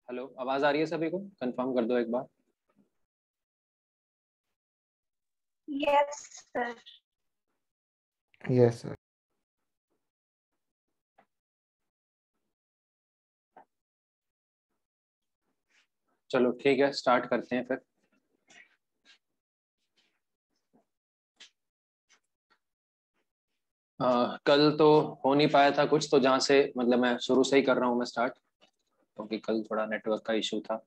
Hello, आवाज आ रही है सभी को? कंफर्म कर दो एक बार। Yes sir. Yes sir. चलो ठीक है, स्टार्ट करते हैं फिर। कल तो हो नहीं पाया था कुछ, तो जहाँ से मतलब मैं शुरू से ही कर रहा हूँ मैं स्टार्ट, क्योंकि कल थोड़ा नेटवर्क का इशू था।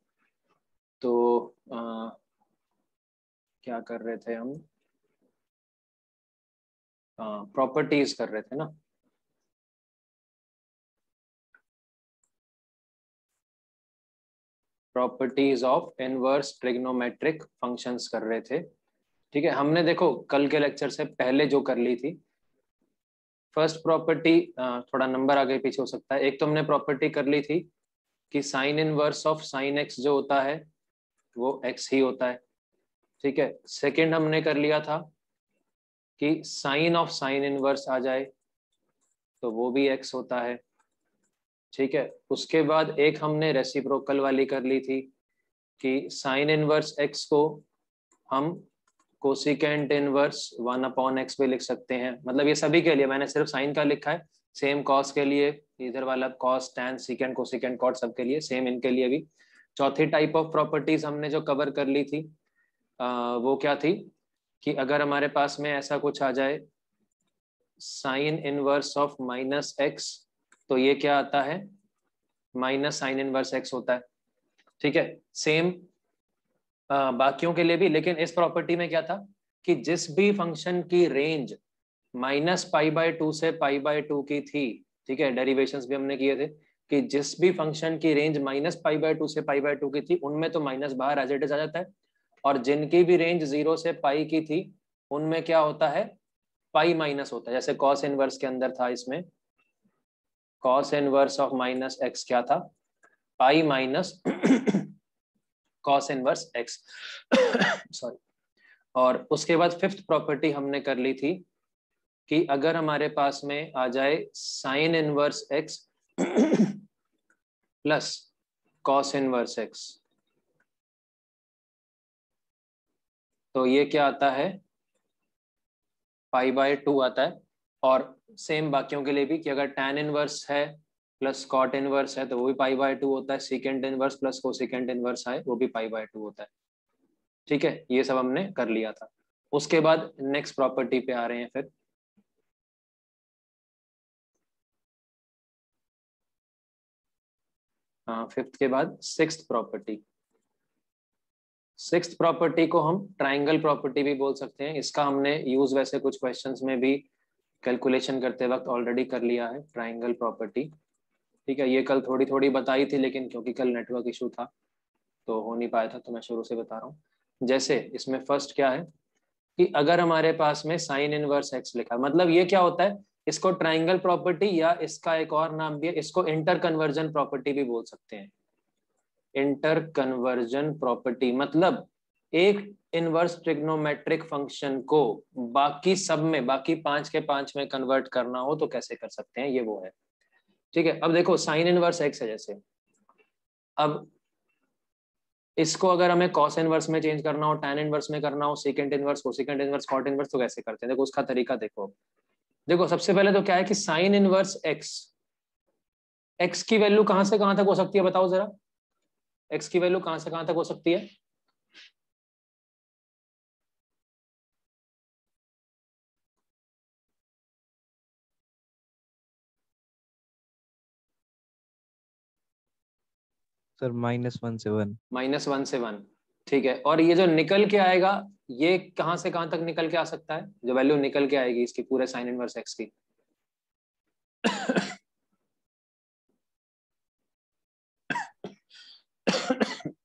तो क्या कर रहे थे हम? प्रॉपर्टीज कर रहे थे ना। Properties of inverse trigonometric functions कर रहे थे। ठीक है, हमने देखो कल के लेक्चर से पहले जो कर ली थी, फर्स्ट प्रॉपर्टी, थोड़ा नंबर आगे पीछे हो सकता है। एक तो हमने प्रॉपर्टी कर ली थी कि sine inverse of sine x जो होता है वो एक्स ही होता है। ठीक है, सेकंड हमने कर लिया था कि साइन ऑफ साइन इनवर्स आ जाए तो वो भी एक्स होता है। ठीक है, उसके बाद एक हमने रेसिप्रोकल वाली कर ली थी कि साइन इनवर्स एक्स को हम कोसिकेंट इनवर्स 1/x भी लिख सकते हैं। मतलब ये सभी के लिए, मैंने सिर्फ साइन का लिखा है, सेम कॉस के लिए इधर वाला cos tan secant cosecant cot सबके लिए सेम, इनके लिए भी। चौथी टाइप ऑफ प्रॉपर्टीज हमने जो कवर कर ली थी वो क्या थी कि अगर हमारे पास में ऐसा कुछ आ जाए साइन इनवर्स ऑफ -x, तो ये क्या आता है? माइनस साइन इनवर्स x होता है। ठीक है, सेम बाकियों के लिए भी। लेकिन इस प्रॉपर्टी में क्या था कि जिस भी फंक्शन की रेंज -π/2 से π/2 की थी, ठीक है, डेरिवेशंस भी हमने किए थे कि जिस भी फंक्शन की रेंज -π/2 से π/2 की थी उनमें तो माइनस बाहर एज इट इज आ जाता है, और जिनकी भी रेंज 0 से पाई की थी उनमें क्या होता है? पाई माइनस होता है। जैसे कॉस इनवर्स के अंदर था, इसमें कॉस इनवर्स ऑफ -x क्या था? Pi minus cos inverse x। Sorry. और उसके बाद फिफ्थ प्रॉपर्टी हमने कर ली थी कि अगर हमारे पास में आ जाए sign inverse x plus cos inverse x, तो ये क्या आता है? π/2 आता है। और सेम बाकियों के लिए भी कि अगर tan इनवर्स है प्लस कॉट इनवर्स है तो वो भी π/2 होता है। Secant inverse plus cosecant inverse है वो भी π/2 होता है। ठीक है, ये सब हमने कर लिया था। उसके बाद नेक्स्ट प्रॉपर्टी पे आ रहे हैं फिर। फिफ्थ के बाद सिक्स्थ प्रॉपर्टी। सिक्स्थ प्रॉपर्टी को हम ट्राइंगल प्रॉपर्टी भी बोल सकते हैं। इसका हमने यूज वैसे कुछ क्वेश्चंस में भी कैलकुलेशन करते वक्त ऑलरेडी कर लिया है, ट्राइंगल प्रॉपर्टी। ठीक है, ये कल थोड़ी थोड़ी बताई थी, लेकिन क्योंकि कल नेटवर्क इशू था तो हो नहीं पाया था, तो मैं शुरू से बता रहा हूँ। जैसे इसमें फर्स्ट क्या है कि अगर हमारे पास में साइन इनवर्स एक्स लिखा, मतलब ये क्या होता है? इसको ट्राइंगल प्रॉपर्टी, या इसका एक और नाम भी है, इसको इंटर कन्वर्जन प्रॉपर्टी भी बोल सकते हैं। इंटर कन्वर्जन प्रॉपर्टी मतलब एक इनवर्स ट्रिग्नोमेट्रिक फंक्शन को बाकी सब में, बाकी 5 के 5 में कन्वर्ट करना हो तो कैसे कर सकते हैं, ये वो है। ठीक है, अब देखो साइन इनवर्स एक्स है जैसे, अब इसको अगर हमें कॉस इनवर्स में चेंज करना हो, टैन इनवर्स में करना हो, second inverse, cosecant inverse, cot inverse, तो कैसे करते हैं? देखो उसका तरीका देखो। देखो सबसे पहले तो क्या है कि साइन इनवर्स एक्स, एक्स की वैल्यू कहां से कहां तक हो सकती है बताओ जरा? एक्स की वैल्यू कहां से कहां तक हो सकती है? सर -1 से 1। -1 से 1। ठीक है, और ये जो निकल के आएगा ये कहां से कहां तक निकल के आ सकता है? जो वैल्यू निकल के आएगी इसकी पूरे साइन इनवर्स एक्स की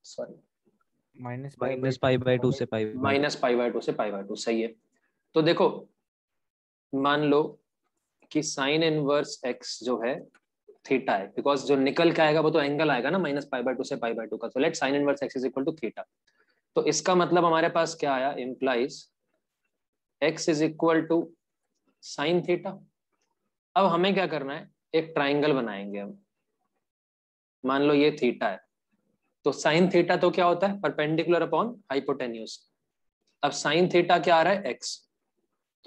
सॉरी, -π/2 से π/2। -π/2 से π/2, सही है। तो देखो मान लो कि साइन इनवर्स एक्स जो है थीटा है, बिकॉज जो निकल के आएगा वो तो एंगल आएगा ना -π/2 से π/2 का, तो let sine inverse x is equal to theta. तो इसका मतलब हमारे पास क्या आया? Implies x is equal to sine theta. अब हमें क्या करना है, एक ट्राइंगल बनाएंगे हम। मान लो ये थीटा है, तो साइन थीटा तो क्या होता है, परपेंडिकुलर अपॉन हाइपोटेन्यूज। अब साइन थीटा क्या आ रहा है, एक्स,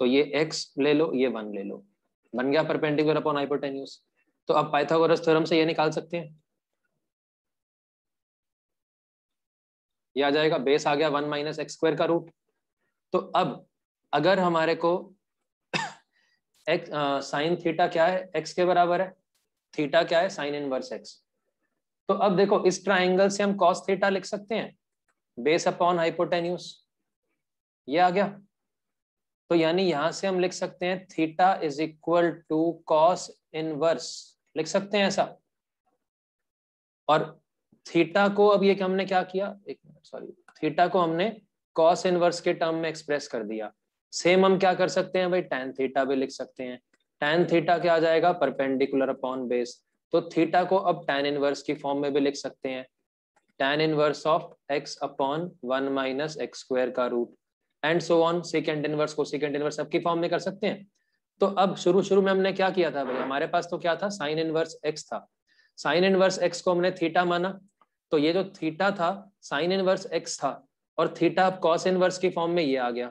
तो ये एक्स ले लो, ये 1 ले लो, बन गया परपेंडिकुलर अपॉन हाइपोटेन्यूज। तो अब पाइथागोरस थ्योरम से ये निकाल सकते हैं, ये आ जाएगा, बेस आ गया 1 माइनस एक्स स्क्वायर का रूट। तो अब अगर हमारे को एक्स साइन थीटा क्या है, एक्स के बराबर है, थीटा क्या है, साइन इनवर्स एक्स। तो अब देखो इस ट्राइंगल से हम कॉस थीटा लिख सकते हैं, बेस अपॉन हाइपोटेन्यूज, ये आ गया। तो यानी यहां से हम लिख सकते हैं theta is equal to cos inverse, लिख सकते हैं ऐसा। और थीटा को अब ये हमने क्या किया, एक मिनट सॉरी, थीटा को हमने कॉस इनवर्स के टर्म में एक्सप्रेस कर दिया। सेम हम क्या कर सकते हैं भाई, tan थीटा भी लिख सकते हैं। tan थीटा क्या आ जाएगा, परपेंडिकुलर अपॉन बेस। तो थीटा को अब tan इनवर्स की फॉर्म में भी लिख सकते हैं, tan inverse of x upon 1 minus x square का root, and so on, second inverse को सेकेंड इनवर्स सबकी फॉर्म में कर सकते हैं। तो अब शुरू में हमने क्या किया था भाई, हमारे पास तो क्या था, साइन इनवर्स x था, साइन इनवर्स x को हमने थीटा माना, तो ये जो थीटा था साइन इनवर्स x था, और थीटा अब कॉस इनवर्स की फॉर्म में ये आ गया,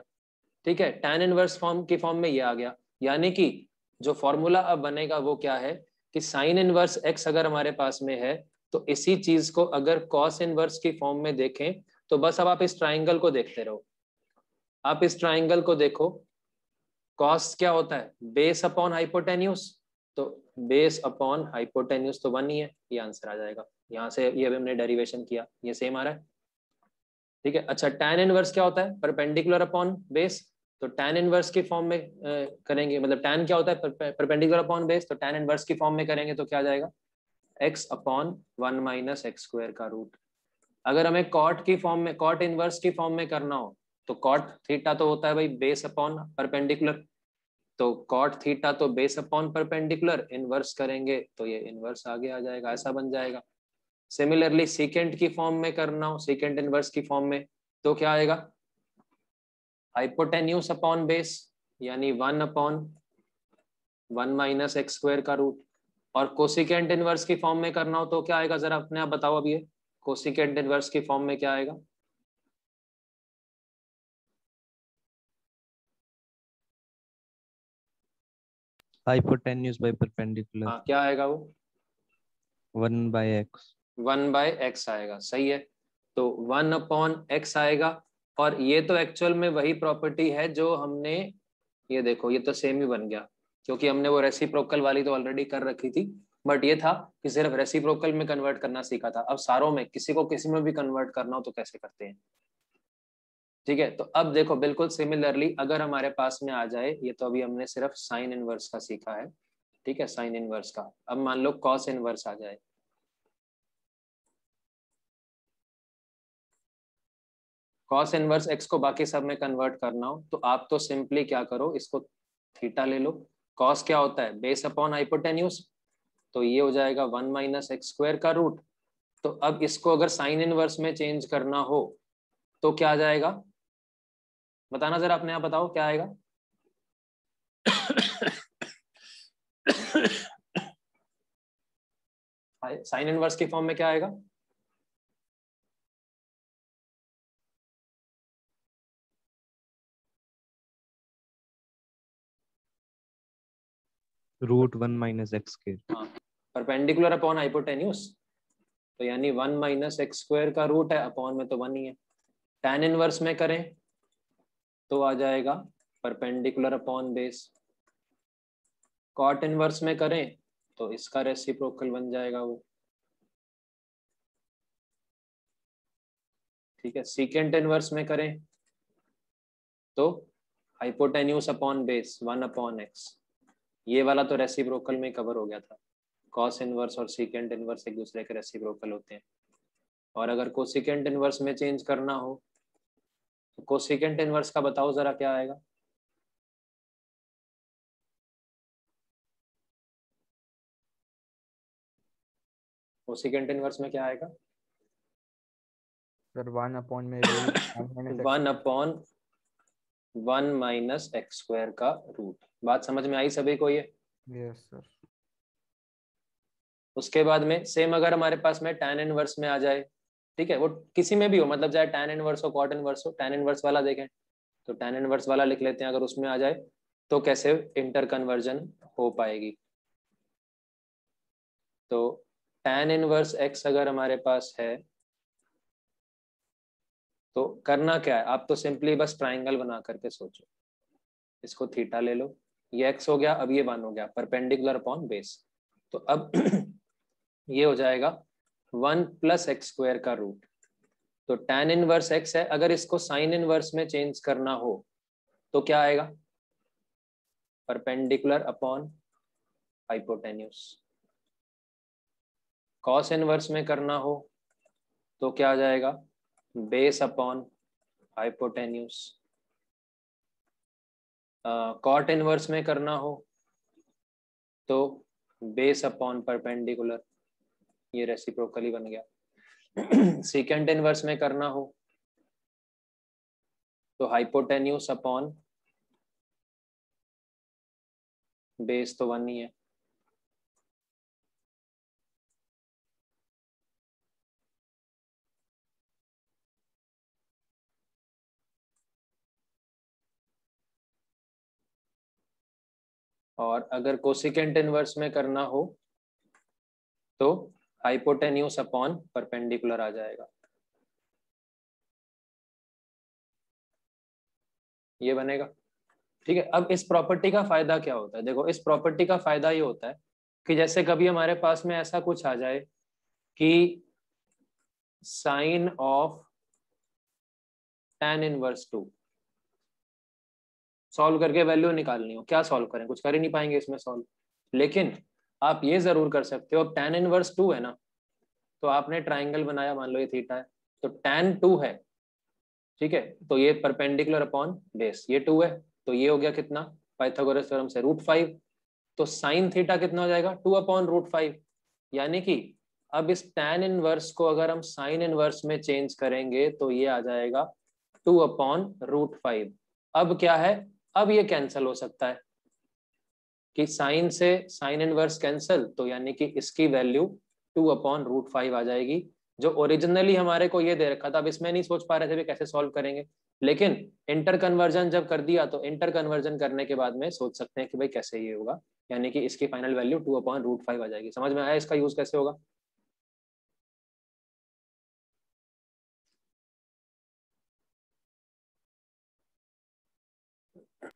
ठीक है, tan इनवर्स फॉर्म की फॉर्म में ये आ गया। यानी कि जो फॉर्मूला अब बनेगा वो क्या है कि साइन इनवर्स x अगर हमारे पास में है, तो इसी चीज को अगर कॉस इनवर्स की फॉर्म में देखें, तो बस अब आप इस ट्राइंगल को देखते रहो, आप इस ट्राइंगल को देखो, कॉस क्या होता है, बेस अपॉन हाइपोटेन्यूज, तो बेस अपॉन हाइपोटेन्यूज तो 1 ही है, ये आंसर आ जाएगा। यहाँ से ये अभी हमने डेरिवेशन किया, ये सेम आ रहा है, ठीक है। अच्छा, tan इनवर्स क्या होता है, परपेंडिकुलर अपॉन बेस, तो tan इनवर्स की फॉर्म में करेंगे, मतलब tan क्या होता है, परपेंडिकुलर अपॉन बेस, तो tan इनवर्स की फॉर्म में करेंगे तो क्या आ जाएगा, x upon 1 minus x square का रूट। अगर हमें कॉट की फॉर्म में, कॉट इनवर्स की फॉर्म में करना हो, तो कॉट थीटा तो होता है भाई बेस अपॉन परपेंडिकुलर, तो कॉट थीटा तो बेस अपॉन परपेंडिकुलर, इनवर्स करेंगे तो ये इनवर्स आगे आ जाएगा, ऐसा बन जाएगा। सिमिलरली सीकेंट की फॉर्म में करना हो, सीकेंट इनवर्स की फॉर्म में, तो क्या आएगा, हाइपोटेन्यूस अपॉन बेस, यानी 1 अपॉन 1 माइनस एक्स स्क्वायर का रूट। और कोसिकेंट इनवर्स की फॉर्म में करना हो तो क्या आएगा, जरा अपने आप बताओ, अब ये कोसिकेंट इनवर्स की फॉर्म में क्या आएगा, Hypotenuse by perpendicular. हाँ क्या आएगा वो, 1 by x. 1 बाय एक्स आएगा, सही है। तो 1 अपॉन एक्स आएगा, और ये तो एक्चुअल में वही प्रॉपर्टी है जो हमने, ये देखो ये तो सेम ही बन गया, क्योंकि हमने वो रेसिप्रोकल वाली तो ऑलरेडी कर रखी थी, बट ये था कि सिर्फ रेसिप्रोकल में कन्वर्ट करना सीखा था। अब सारों में किसी को किसी में भी कन्वर्ट करना हो तो कैसे करते हैं, ठीक है। तो अब देखो बिल्कुल सिमिलरली अगर हमारे पास में आ जाए, ये तो अभी हमने सिर्फ साइन इनवर्स का सीखा है, ठीक है, साइन इनवर्स का। अब मान लो कॉस इनवर्स आ जाए, कॉस इनवर्स एक्स को बाकी सब में कन्वर्ट करना हो, तो आप तो सिंपली क्या करो, इसको थीटा ले लो, कॉस क्या होता है, बेस अपॉन हाइपोटेन्यूज, तो ये हो जाएगा 1 माइनस एक्स स्क्वायर का रूट। तो अब इसको अगर साइन इनवर्स में चेंज करना हो तो क्या आ जाएगा, बताना जरा, अपने आप बताओ क्या आएगा। साइन इनवर्स की फॉर्म में क्या आएगा, Root 1 minus x square. हाँ, परपेंडिकुलर अपॉन हाइपोटेन्यूज, तो यानी 1 माइनस एक्स स्क्वायर का रूट है, अपॉन में तो 1 ही है। tan इनवर्स में करें तो आ जाएगा perpendicular upon base, cot inverse में करें तो इसका रेसिप्रोकल बन जाएगा वो, ठीक है। सीकेंट इनवर्स में करें तो hypotenuse upon base 1 upon x, ये वाला तो रेसिप्रोकल में कवर हो गया था, कॉस इनवर्स और सीकेंट इनवर्स एक दूसरे के रेसिप्रोकल होते हैं। और अगर कोसिकेंट इनवर्स में चेंज करना हो तो कोसिकेंट इनवर्स का बताओ जरा क्या आएगा, कोसिकेंट इनवर्स में क्या आएगा, सर 1 अपॉन में root 1 upon 1 minus x square का रूट, बात समझ में आई सभी को ये? Yes sir. उसके बाद में सेम अगर हमारे पास में tan इनवर्स में आ जाए, ठीक है, वो किसी में भी हो, मतलब चाहे tan इनवर्स हो cot इनवर्स हो, tan इनवर्स वाला देखें तो tan इनवर्स वाला लिख लेते हैं, अगर उसमें आ जाए तो कैसे इंटर कन्वर्जन हो पाएगी। तो tan इनवर्स x अगर हमारे पास है तो करना क्या है, आप तो सिंपली बस ट्राइंगल बना करके सोचो, इसको थीटा ले लो, ये x हो गया, अब ये 1 हो गया, परपेंडिकुलर अपॉन बेस, तो अब ये हो जाएगा 1 + x² का रूट। तो tan इनवर्स x है, अगर इसको साइन इनवर्स में चेंज करना हो तो क्या आएगा, perpendicular upon hypotenuse. Cos inverse में करना हो तो क्या आ जाएगा, base upon hypotenuse. Cot inverse में करना हो तो बेस अपॉन परपेंडिकुलर, ये रेसिप्रोकली बन गया। सेकेंड इनवर्स में करना हो तो हाइपोटेन्यूज अपॉन बेस, तो 1 ही है। और अगर कोसिकेंट इनवर्स में करना हो तो हाइपोटेन्यूज अपॉन परपेंडिकुलर आ जाएगा, ये बनेगा। ठीक है, अब इस प्रॉपर्टी का फायदा क्या होता है, देखो इस प्रॉपर्टी का फायदा ये होता है कि जैसे कभी हमारे पास में ऐसा कुछ आ जाए कि sine of tan inverse 2 solve करके वैल्यू निकालनी हो, क्या सॉल्व करें, कुछ कर ही नहीं पाएंगे इसमें सॉल्व, लेकिन आप ये जरूर कर सकते हो, अब tan इनवर्स 2 है ना, तो आपने ट्राइंगल बनाया, मान लो ये थीटा है, तो tan 2 है, ठीक है, तो ये परपेंडिकुलर अपॉन बेस, ये 2 है, तो ये हो गया कितना, पाइथागोरस थ्योरम से √5, तो साइन थीटा कितना हो जाएगा, 2/√5, यानी कि अब इस tan इनवर्स को अगर हम साइन इनवर्स में चेंज करेंगे तो ये आ जाएगा 2/√5। अब क्या है, अब ये कैंसिल हो सकता है कि साइन से साइन इनवर्स कैंसिल, तो यानी कि इसकी वैल्यू 2/√5 आ जाएगी, जो ओरिजिनली हमारे को ये दे रखा था। अब इसमें नहीं सोच पा रहे थे भी कैसे सॉल्व करेंगे, लेकिन इंटर कन्वर्जन जब कर दिया तो इंटर कन्वर्जन करने के बाद में सोच सकते हैं कि भाई कैसे ये होगा, यानी कि इसकी फाइनल वैल्यू 2/√5 आ जाएगी। समझ में आया इसका यूज कैसे होगा?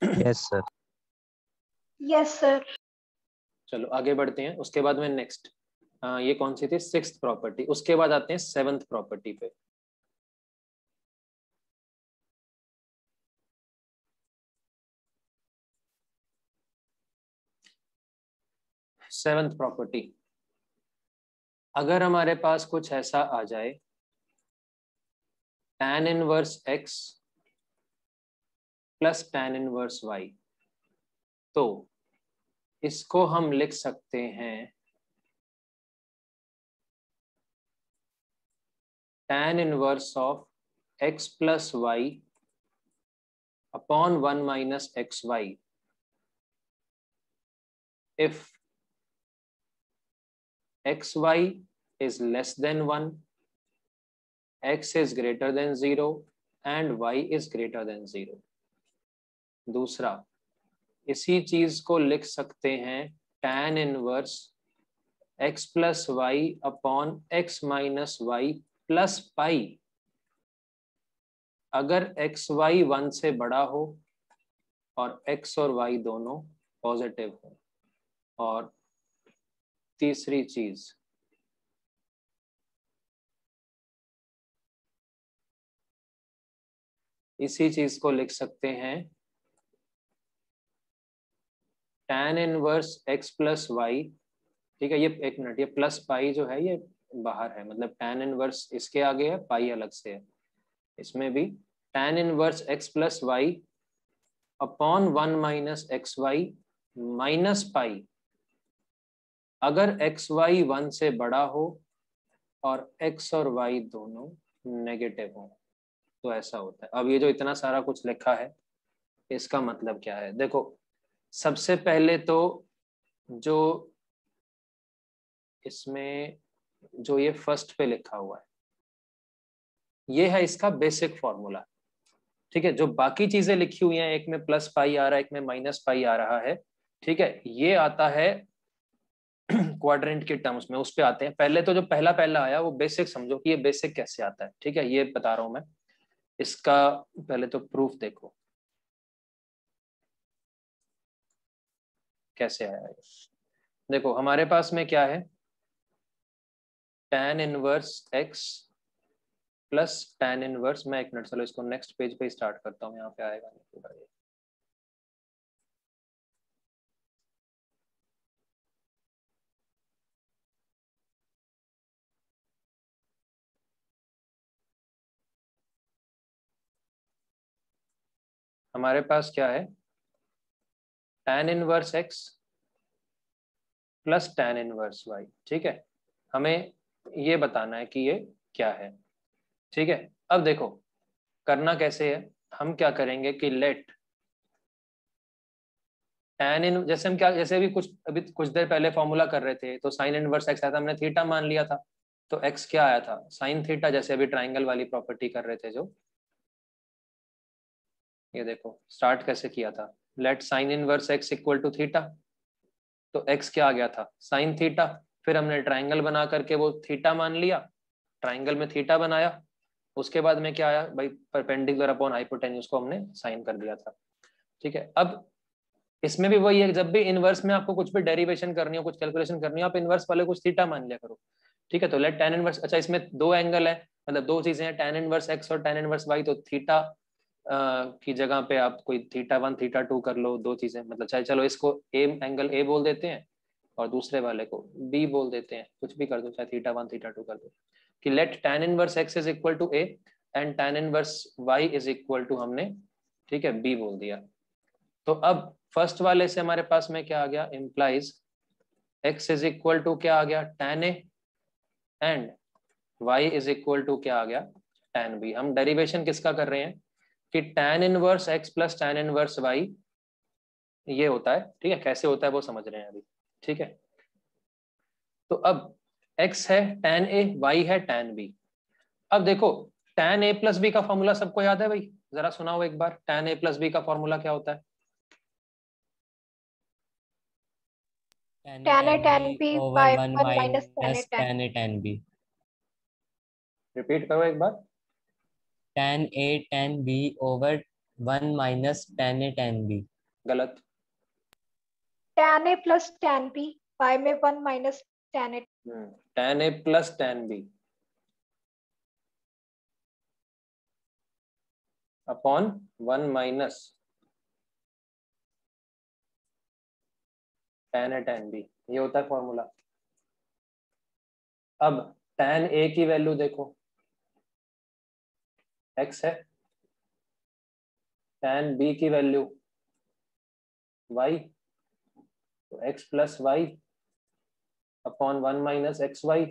Yes sir. Yes sir. चलो आगे बढ़ते हैं, उसके बाद में नेक्स्ट, ये कौन सी थी, 6th प्रॉपर्टी, उसके बाद आते हैं 7th प्रॉपर्टी पे। सेवंथ प्रॉपर्टी, अगर हमारे पास कुछ ऐसा आ जाए tan inverse x plus tan inverse y, तो इसको हम लिख सकते हैं tan inverse of x plus y upon 1 minus xy if xy is less than 1, x is greater than 0 and y is greater than 0। दूसरा, इसी चीज को लिख सकते हैं tan inverse x plus y upon x minus y plus pi, अगर x y 1 से बड़ा हो और x और y दोनों पॉजिटिव हो। और तीसरी चीज, इसी चीज को लिख सकते हैं tan inverse x plus y, ठीक है, ये एक मिनट, ये प्लस पाई जो है ये बाहर है, मतलब tan इनवर्स इसके आगे है, पाई अलग से है, इसमें भी tan inverse x plus y upon 1 minus x y minus pi, अगर एक्स वाई 1 से बड़ा हो और x और y दोनों नेगेटिव हो, तो ऐसा होता है। अब ये जो इतना सारा कुछ लिखा है इसका मतलब क्या है, देखो सबसे पहले तो जो इसमें जो ये फर्स्ट पे लिखा हुआ है ये है इसका बेसिक फॉर्मूला। ठीक है, जो बाकी चीजें लिखी हुई हैं, एक में प्लस पाई आ रहा है, एक में माइनस पाई आ रहा है, ठीक है, ये आता है क्वाड्रेंट के टर्म्स में, उस पे आते हैं। पहले तो जो पहला पहला आया वो बेसिक समझो कि ये बेसिक कैसे आता है। ठीक है, ये बता रहा हूं मैं। इसका पहले तो प्रूफ देखो कैसे आया है। देखो हमारे पास में क्या है, tan inverse x plus tan inverse, मैं एक मिनट चलो इसको नेक्स्ट पेज पे स्टार्ट करता हूँ, यहाँ पे आएगा नहीं पूरा ये। हमारे पास क्या है, tan inverse x plus tan inverse y। ठीक है, हमें ये बताना है कि ये क्या है। ठीक है, अब देखो करना कैसे है, हम क्या करेंगे कि लेट tan इन, जैसे हम क्या, जैसे अभी कुछ देर पहले फॉर्मूला कर रहे थे तो साइन इनवर्स x आया था, हमने थीटा मान लिया था, तो x क्या आया था, साइन थीटा। जैसे अभी ट्राइंगल वाली प्रॉपर्टी कर रहे थे जो, ये देखो स्टार्ट कैसे किया था, let sine inverse x equal to theta, तो x क्या आ गया था, साइन थीटा। फिर हमने ट्राइंगल बना करके वो थीटा मान लिया, ट्राइंगल में थीटा बनाया, उसके बाद में क्या आया भाई, परपेंडिकुलर अपॉन हाइपोटेन्यूज को हमने साइन कर दिया था। ठीक है, अब इसमें भी वही है, जब भी इनवर्स में आपको कुछ भी डेरिवेशन करनी हो, कुछ कैलकुलेशन करनी हो, आप इनवर्स वाले कुछ थीटा मान लिया करो। ठीक है, तो लेट tan इनवर्स, अच्छा इसमें दो एंगल है, मतलब दो चीजें हैं, tan इनवर्स x और tan इनवर्स y, तो थीटा की जगह पे आप कोई थीटा 1 थीटा 2 कर लो, दो चीजें, मतलब चाहे चलो इसको ए एंगल ए बोल देते हैं और दूसरे वाले को बी बोल देते हैं, कुछ भी कर दो, चाहे थीटा 1 थीटा 2 कर दो, कि let tan inverse x is equal to a and tan inverse y is equal to, हमने ठीक है बी बोल दिया। तो अब फर्स्ट वाले से हमारे पास में क्या आ गया, implies x is equal to क्या आ गया, tan a and y is equal to क्या आ गया, tan b। हम डेरिवेशन किसका कर रहे हैं कि tan inverse x plus tan inverse y ये होता है। ठीक है, कैसे होता है वो समझ रहे हैं अभी। ठीक है, तो अब x है tan a, y है tan b। अब देखो tan a प्लस b का फॉर्मूला सबको याद है भाई, जरा सुनाओ एक बार, tan a प्लस b का फॉर्मूला क्या होता है, tan A tan B over by 1 1 minus tan A minus tan tan A tan B. Repeat करो एक बार। Tan A tan B over 1 minus tan A tan B. गलत। tan A plus tan B by में 1 minus tan A tan a plus tan b upon 1 minus tan a tan b, ये होता है formula. अब tan a की value देखो, x है, tan b की वैल्यू y, तो x plus y upon 1 minus x y,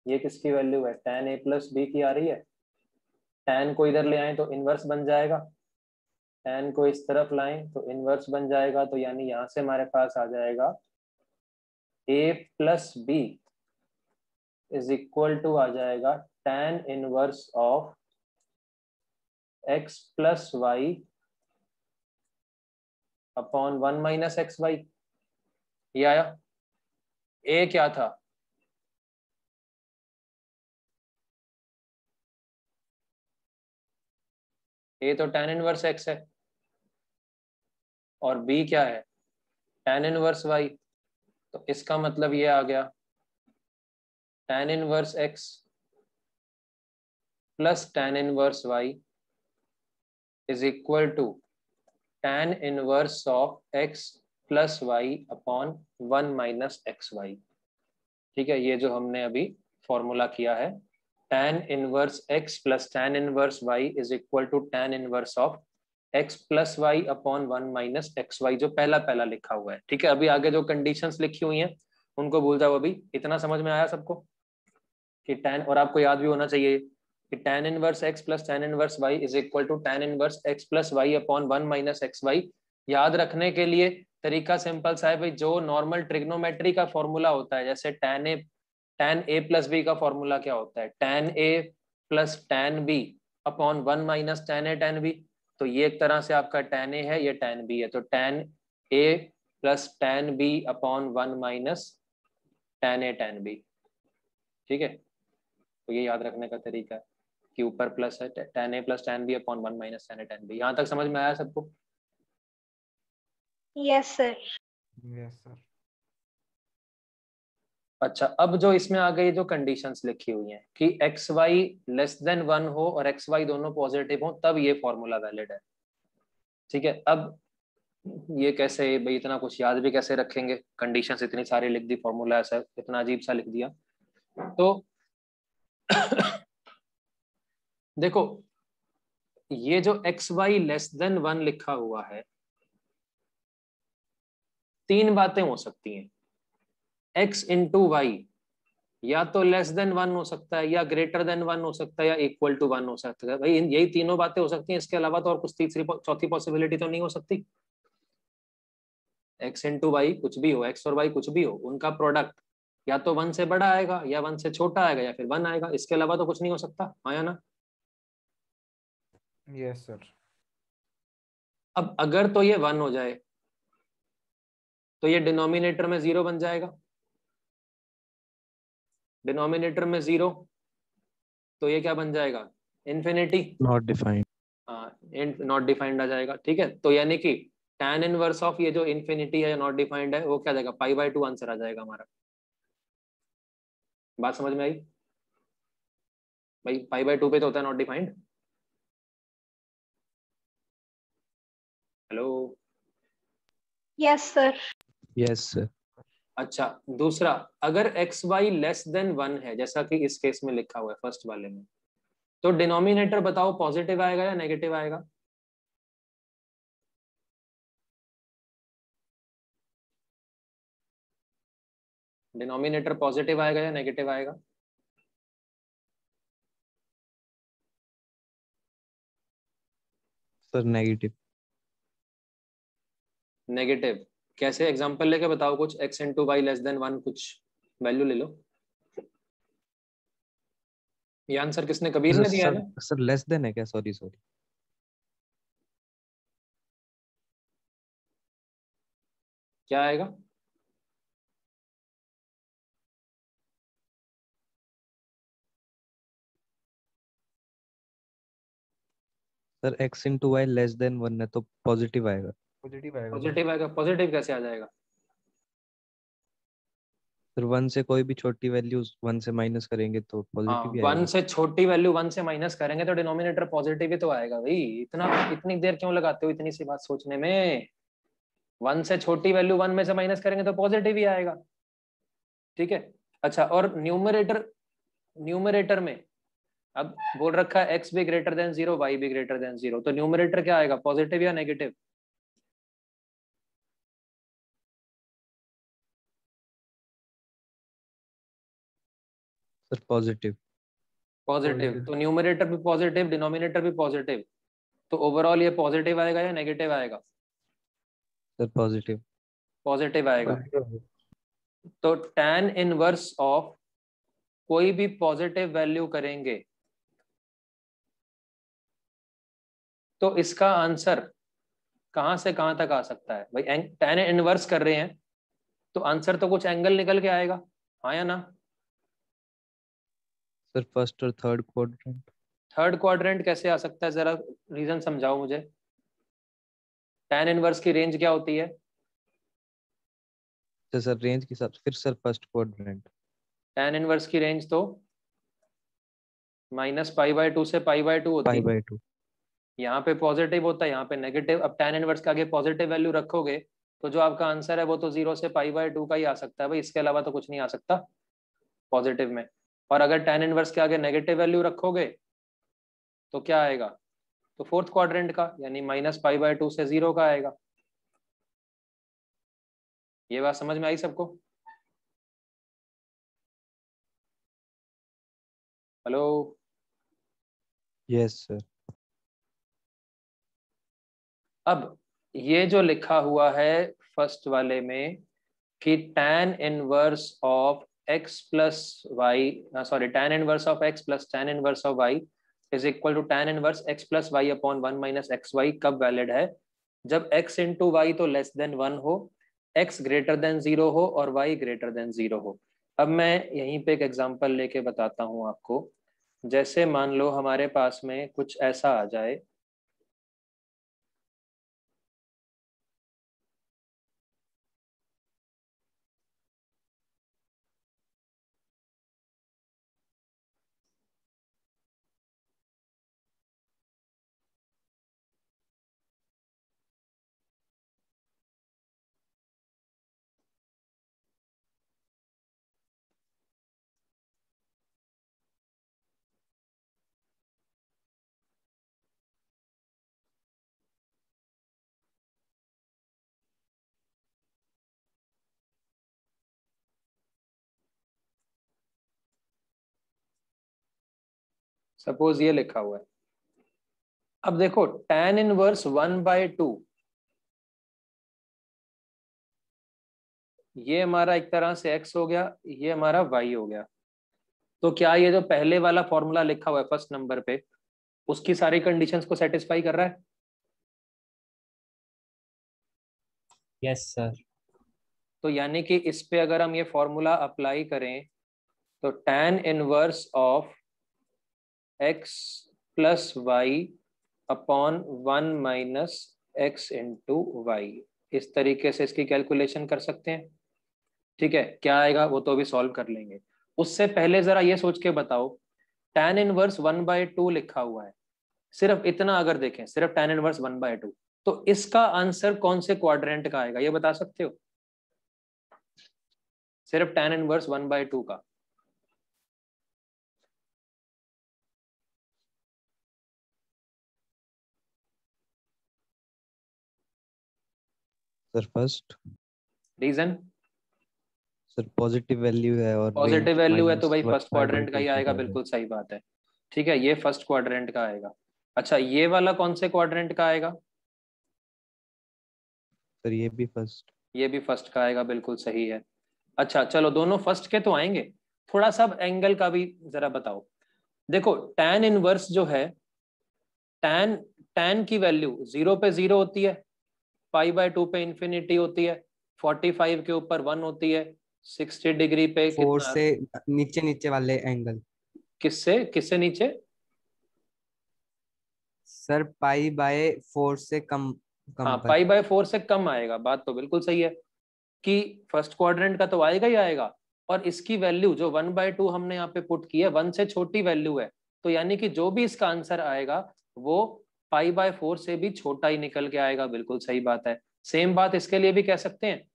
ये किसकी वैल्यू है, tan a प्लस b की आ रही है। tan को इधर ले आए तो इनवर्स बन जाएगा, tan को इस तरफ लाएं तो इनवर्स बन जाएगा, तो यानी यहां से हमारे पास आ जाएगा a plus b is equal to आ जाएगा tan inverse of x plus y upon 1 minus x y. ये आया। a क्या था, a तो tan इनवर्स x है, और b क्या है, tan इनवर्स y। तो इसका मतलब ये आ गया tan inverse x plus tan inverse y is equal to tan inverse of x plus y upon 1 minus x y. ठीक है, ये जो हमने अभी फॉर्मूला किया है, tan inverse x plus tan inverse y is equal to tan inverse of x plus y upon 1 minus x y, जो पहला पहला लिखा हुआ है। ठीक है, अभी आगे जो कंडीशंस लिखी हुई हैं उनको भूल जाओ, अभी इतना समझ में आया सबको कि tan, और आपको याद भी होना चाहिए कि tan inverse x plus tan inverse y is equal to tan inverse x plus y upon 1 minus x y. याद रखने के लिए तरीका सिंपल सा है भाई, जो नॉर्मल ट्रिग्नोमेट्री का फॉर्मूला होता है, जैसे tan a प्लस बी का फॉर्मूला क्या होता है, tan a plus tan b upon 1 minus tan a tan b। तो ये एक तरह से आपका tan a है, ये tan b है, तो tan a plus tan b upon 1 minus tan a tan b। ठीक है, तो ये याद रखने का तरीका है कि ऊपर प्लस है, tan a plus tan b upon 1 minus tan a tan b। यहाँ तक समझ में आया सबको? Yes sir. Yes sir. अच्छा, अब जो इसमें आ गई जो कंडीशंस लिखी हुई हैं कि एक्स वाई लेस देन 1 हो और एक्स वाई दोनों पॉजिटिव हो, तब ये फॉर्मूला वैलिड है। ठीक है, अब ये कैसे भाई, इतना कुछ याद भी कैसे रखेंगे, कंडीशंस इतनी सारी लिख दी, फॉर्मूला ऐसा इतना अजीब सा लिख दिया। तो देखो, ये जो एक्स वाई लेस देन 1 लिखा हुआ है, तीन बातें हो सकती हैं। एक्स इंटू वाई या तो लेस देन 1 हो सकता है, या ग्रेटर देन 1 हो सकता है, या इक्वल टू 1 हो सकता है। भाई यही तीनों बातें हो सकती हैं, इसके अलावा तो और कुछ तीसरी चौथी पॉसिबिलिटी तो नहीं हो सकती। एक्स इंटू वाई कुछ भी हो, एक्स और वाई कुछ भी हो, उनका प्रोडक्ट या तो 1 से बड़ा आएगा, या 1 से छोटा आएगा, या फिर 1 आएगा, इसके अलावा तो कुछ नहीं हो सकता। हाँ या ना? Yes sir. अब अगर तो ये 1 हो जाए तो ये डिनोमिनेटर में 0 बन जाएगा। डिनोमिनेटर में 0 तो ये क्या बन जाएगा, infinity. Not defined. Not defined आ जाएगा। ठीक है, तो यानी कि tan इनवर्स ऑफ ये जो इन्फिनिटी है, नॉट डिफाइंड है, वो क्या जाएगा, π/2 आंसर आ जाएगा हमारा। बात समझ में आई भाई? π/2 पे तो होता है not defined. Hello? Yes sir. Yes, sir. अच्छा, दूसरा, अगर एक्स वाई लेस देन 1 है, जैसा कि इस केस में लिखा हुआ है फर्स्ट वाले में, तो डिनोमिनेटर बताओ पॉजिटिव आएगा या नेगेटिव आएगा? डिनोमिनेटर पॉजिटिव आएगा या नेगेटिव आएगा? Sir, negative. नेगेटिव कैसे? एग्जांपल लेके बताओ कुछ। X into y less than 1 कुछ वैल्यू ले लो। ये आंसर किसने, कबीर Sir, ने दिया है sir, ना? sir, less than है क्या? Sorry, sorry. क्या आएगा? Sir, x into y less than 1 है तो positive आएगा. पॉजिटिव आएगा सर। पॉजिटिव आएगा। पॉजिटिव कैसे आ जाएगा? Sir, 1 से कोई भी छोटी वैल्यू 1 से माइनस करेंगे तो हाँ, पॉजिटिव ही 1 आएगा. से छोटी वैल्यू 1 से माइनस करेंगे तो डिनोमिनेटर पॉजिटिव ही तो आएगा भाई। इतनी देर क्यों लगाते हो इतनी सी बात सोचने में? 1 से छोटी वैल्यू 1 में से माइनस करेंगे तो पॉजिटिव ही आएगा। ठीक है, अच्छा, और न्यूमरेटर, न्यूमरेटर में अब बोल रखा है एक्स भी ग्रेटर देन 0, वाई भी ग्रेटर देन 0, तो न्यूमरेटर क्या आएगा, पॉजिटिव या negative? Sir, positive. Positive, positive. तो न्यूमरेटर भी पॉजिटिव, डिनोमिनेटर भी पॉजिटिव, तो ओवरऑल ये पॉजिटिव आएगा या नेगेटिव आएगा? Sir, positive. पॉजिटिव आएगा। पॉजिटिव। तो tan इनवर्स ऑफ कोई भी पॉजिटिव वैल्यू करेंगे तो इसका आंसर कहां से कहां तक आ सकता है भाई? tan इनवर्स कर रहे हैं तो आंसर तो कुछ एंगल निकल के आएगा। हाँ या ना? Sir, first और third quadrant. थर्ड क्वाड्रेंट कैसे आ सकता है, जरा रीजन समझाओ मुझे। tan इनवर्स की रेंज क्या होती है? सर रेंज के साथ फिर sir first quadrant. tan inverse की रेंज तो -π/2 से π/2 होती है। π/2. यहाँ पे पॉजिटिव होता है, यहाँ पे नेगेटिव। अब tan इनवर्स के आगे पॉजिटिव वैल्यू रखोगे तो जो आपका आंसर है वो तो 0 से π/2 का ही आ सकता है भाई, इसके अलावा तो कुछ नहीं आ सकता पॉजिटिव में। और अगर tan इनवर्स के आगे नेगेटिव वैल्यू रखोगे तो क्या आएगा, तो फोर्थ क्वाड्रेंट का, यानी -π/2 से 0 का आएगा। ये बात समझ में आई सबको? हेलो? Yes, sir. अब ये जो लिखा हुआ है फर्स्ट वाले में कि tan inverse of x plus y, sorry tan inverse of x plus tan inverse of y is equal to tan inverse x plus y upon 1 minus x y कब वैलिड है? जब x इंटू वाई तो less than 1 हो, x greater than 0 हो और y greater than 0 हो। अब मैं यहीं पे एक एग्जांपल लेके बताता हूं आपको। जैसे मान लो हमारे पास में कुछ ऐसा आ जाए, सपोज ये लिखा हुआ है। अब देखो tan इनवर्स 1/2, ये हमारा एक तरह से x हो गया, ये हमारा y हो गया। तो क्या ये जो पहले वाला फॉर्मूला लिखा हुआ है फर्स्ट नंबर पे, उसकी सारी कंडीशंस को सेटिस्फाई कर रहा है? Yes sir. तो यानी कि इस पे अगर हम ये फॉर्मूला अप्लाई करें तो tan inverse of x plus y upon 1 minus x into y, इस तरीके से इसकी कैलकुलेशन कर सकते हैं। ठीक है, क्या आएगा वो तो अभी सॉल्व कर लेंगे। उससे पहले जरा ये सोच के बताओ, tan इनवर्स 1/2 लिखा हुआ है, सिर्फ इतना अगर देखें, सिर्फ tan इनवर्स 1/2, तो इसका आंसर कौन से क्वाड्रेंट का आएगा ये बता सकते हो? सिर्फ tan इनवर्स 1/2 का। Sir first. Reason? Sir positive value है और पॉजिटिव रेंज वैल्यू है तो भाई फर्स्ट क्वाड्रेंट का -1/2 ही से आएगा, है। बिल्कुल सही बात है। ठीक है, ये फर्स्ट क्वाड्रेंट का आएगा। अच्छा, ये वाला कौन से क्वाड्रेंट का आएगा? सर ये भी फर्स्ट। ये भी फर्स्ट का आएगा, बिल्कुल सही है। अच्छा चलो, दोनों फर्स्ट के तो आएंगे, थोड़ा सा एंगल का भी जरा बताओ। देखो tan इनवर्स जो है, tan tan की वैल्यू 0 पे 0 होती है, π/2 पे इंफिनिटी होती है, 45 के ऊपर 1 होती है, 60 डिग्री पे फोर कितना? से नीचे नीचे वाले एंगल। किससे किससे नीचे? सर π/4 से कम कम हाँ, पर। π/4 से कम आएगा, बात तो बिल्कुल सही है कि फर्स्ट क्वाड्रेंट का तो आएगा ही आएगा। और इसकी वैल्यू जो 1/2 हमने यहाँ पे पुट की है, 1 से छोटी वैल्यू है, तो यानी कि जो भी इसका आंसर आएगा वो π/4 से भी छोटा ही निकल के आएगा, बिल्कुल सही बात है। सेम बात इसके लिए भी कह सकते हैं,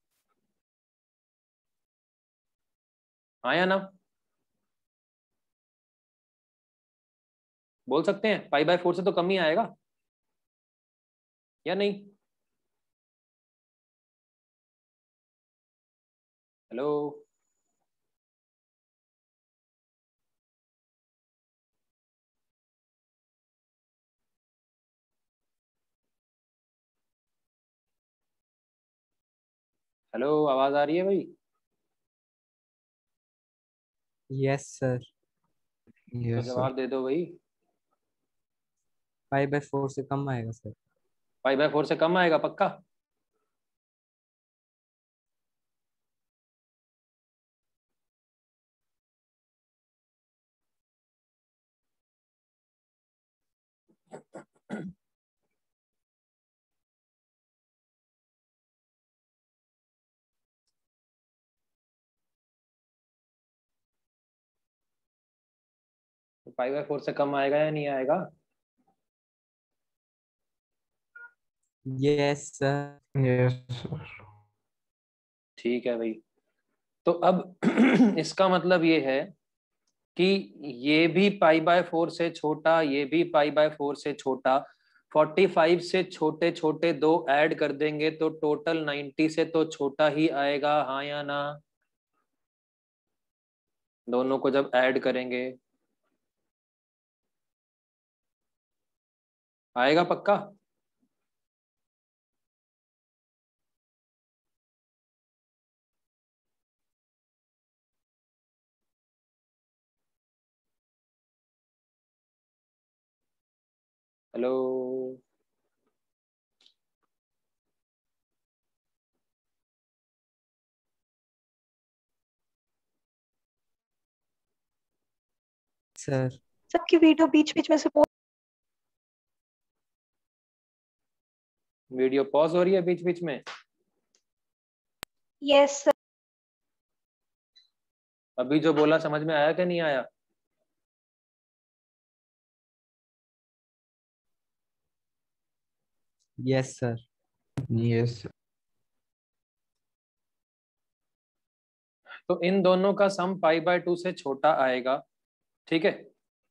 हाँ या ना? बोल सकते हैं π/4 से तो कम ही आएगा, या नहीं? हेलो? हेलो, आवाज आ रही है भाई? Yes sir. तो यस सर। जवाब दे दो भाई। π/4 से कम आएगा सर। π/4 से कम आएगा पक्का? तो π/4 से कम आएगा या नहीं आएगा? Yes sir. Yes sir. ठीक है भाई। तो अब इसका मतलब ये है कि ये भी π/4 से छोटा, ये भी π/4 से छोटा, 45 से छोटे छोटे दो ऐड कर देंगे तो टोटल 90 से तो छोटा ही आएगा, हाँ या ना? दोनों को जब ऐड करेंगे आएगा पक्का? हेलो, सर सबकी वीडियो बीच बीच में से वीडियो पॉज हो रही है बीच बीच में? Yes sir. अभी जो बोला समझ में आया कि नहीं आया? Yes sir. यस। तो इन दोनों का सम π/2 से छोटा आएगा, ठीक है।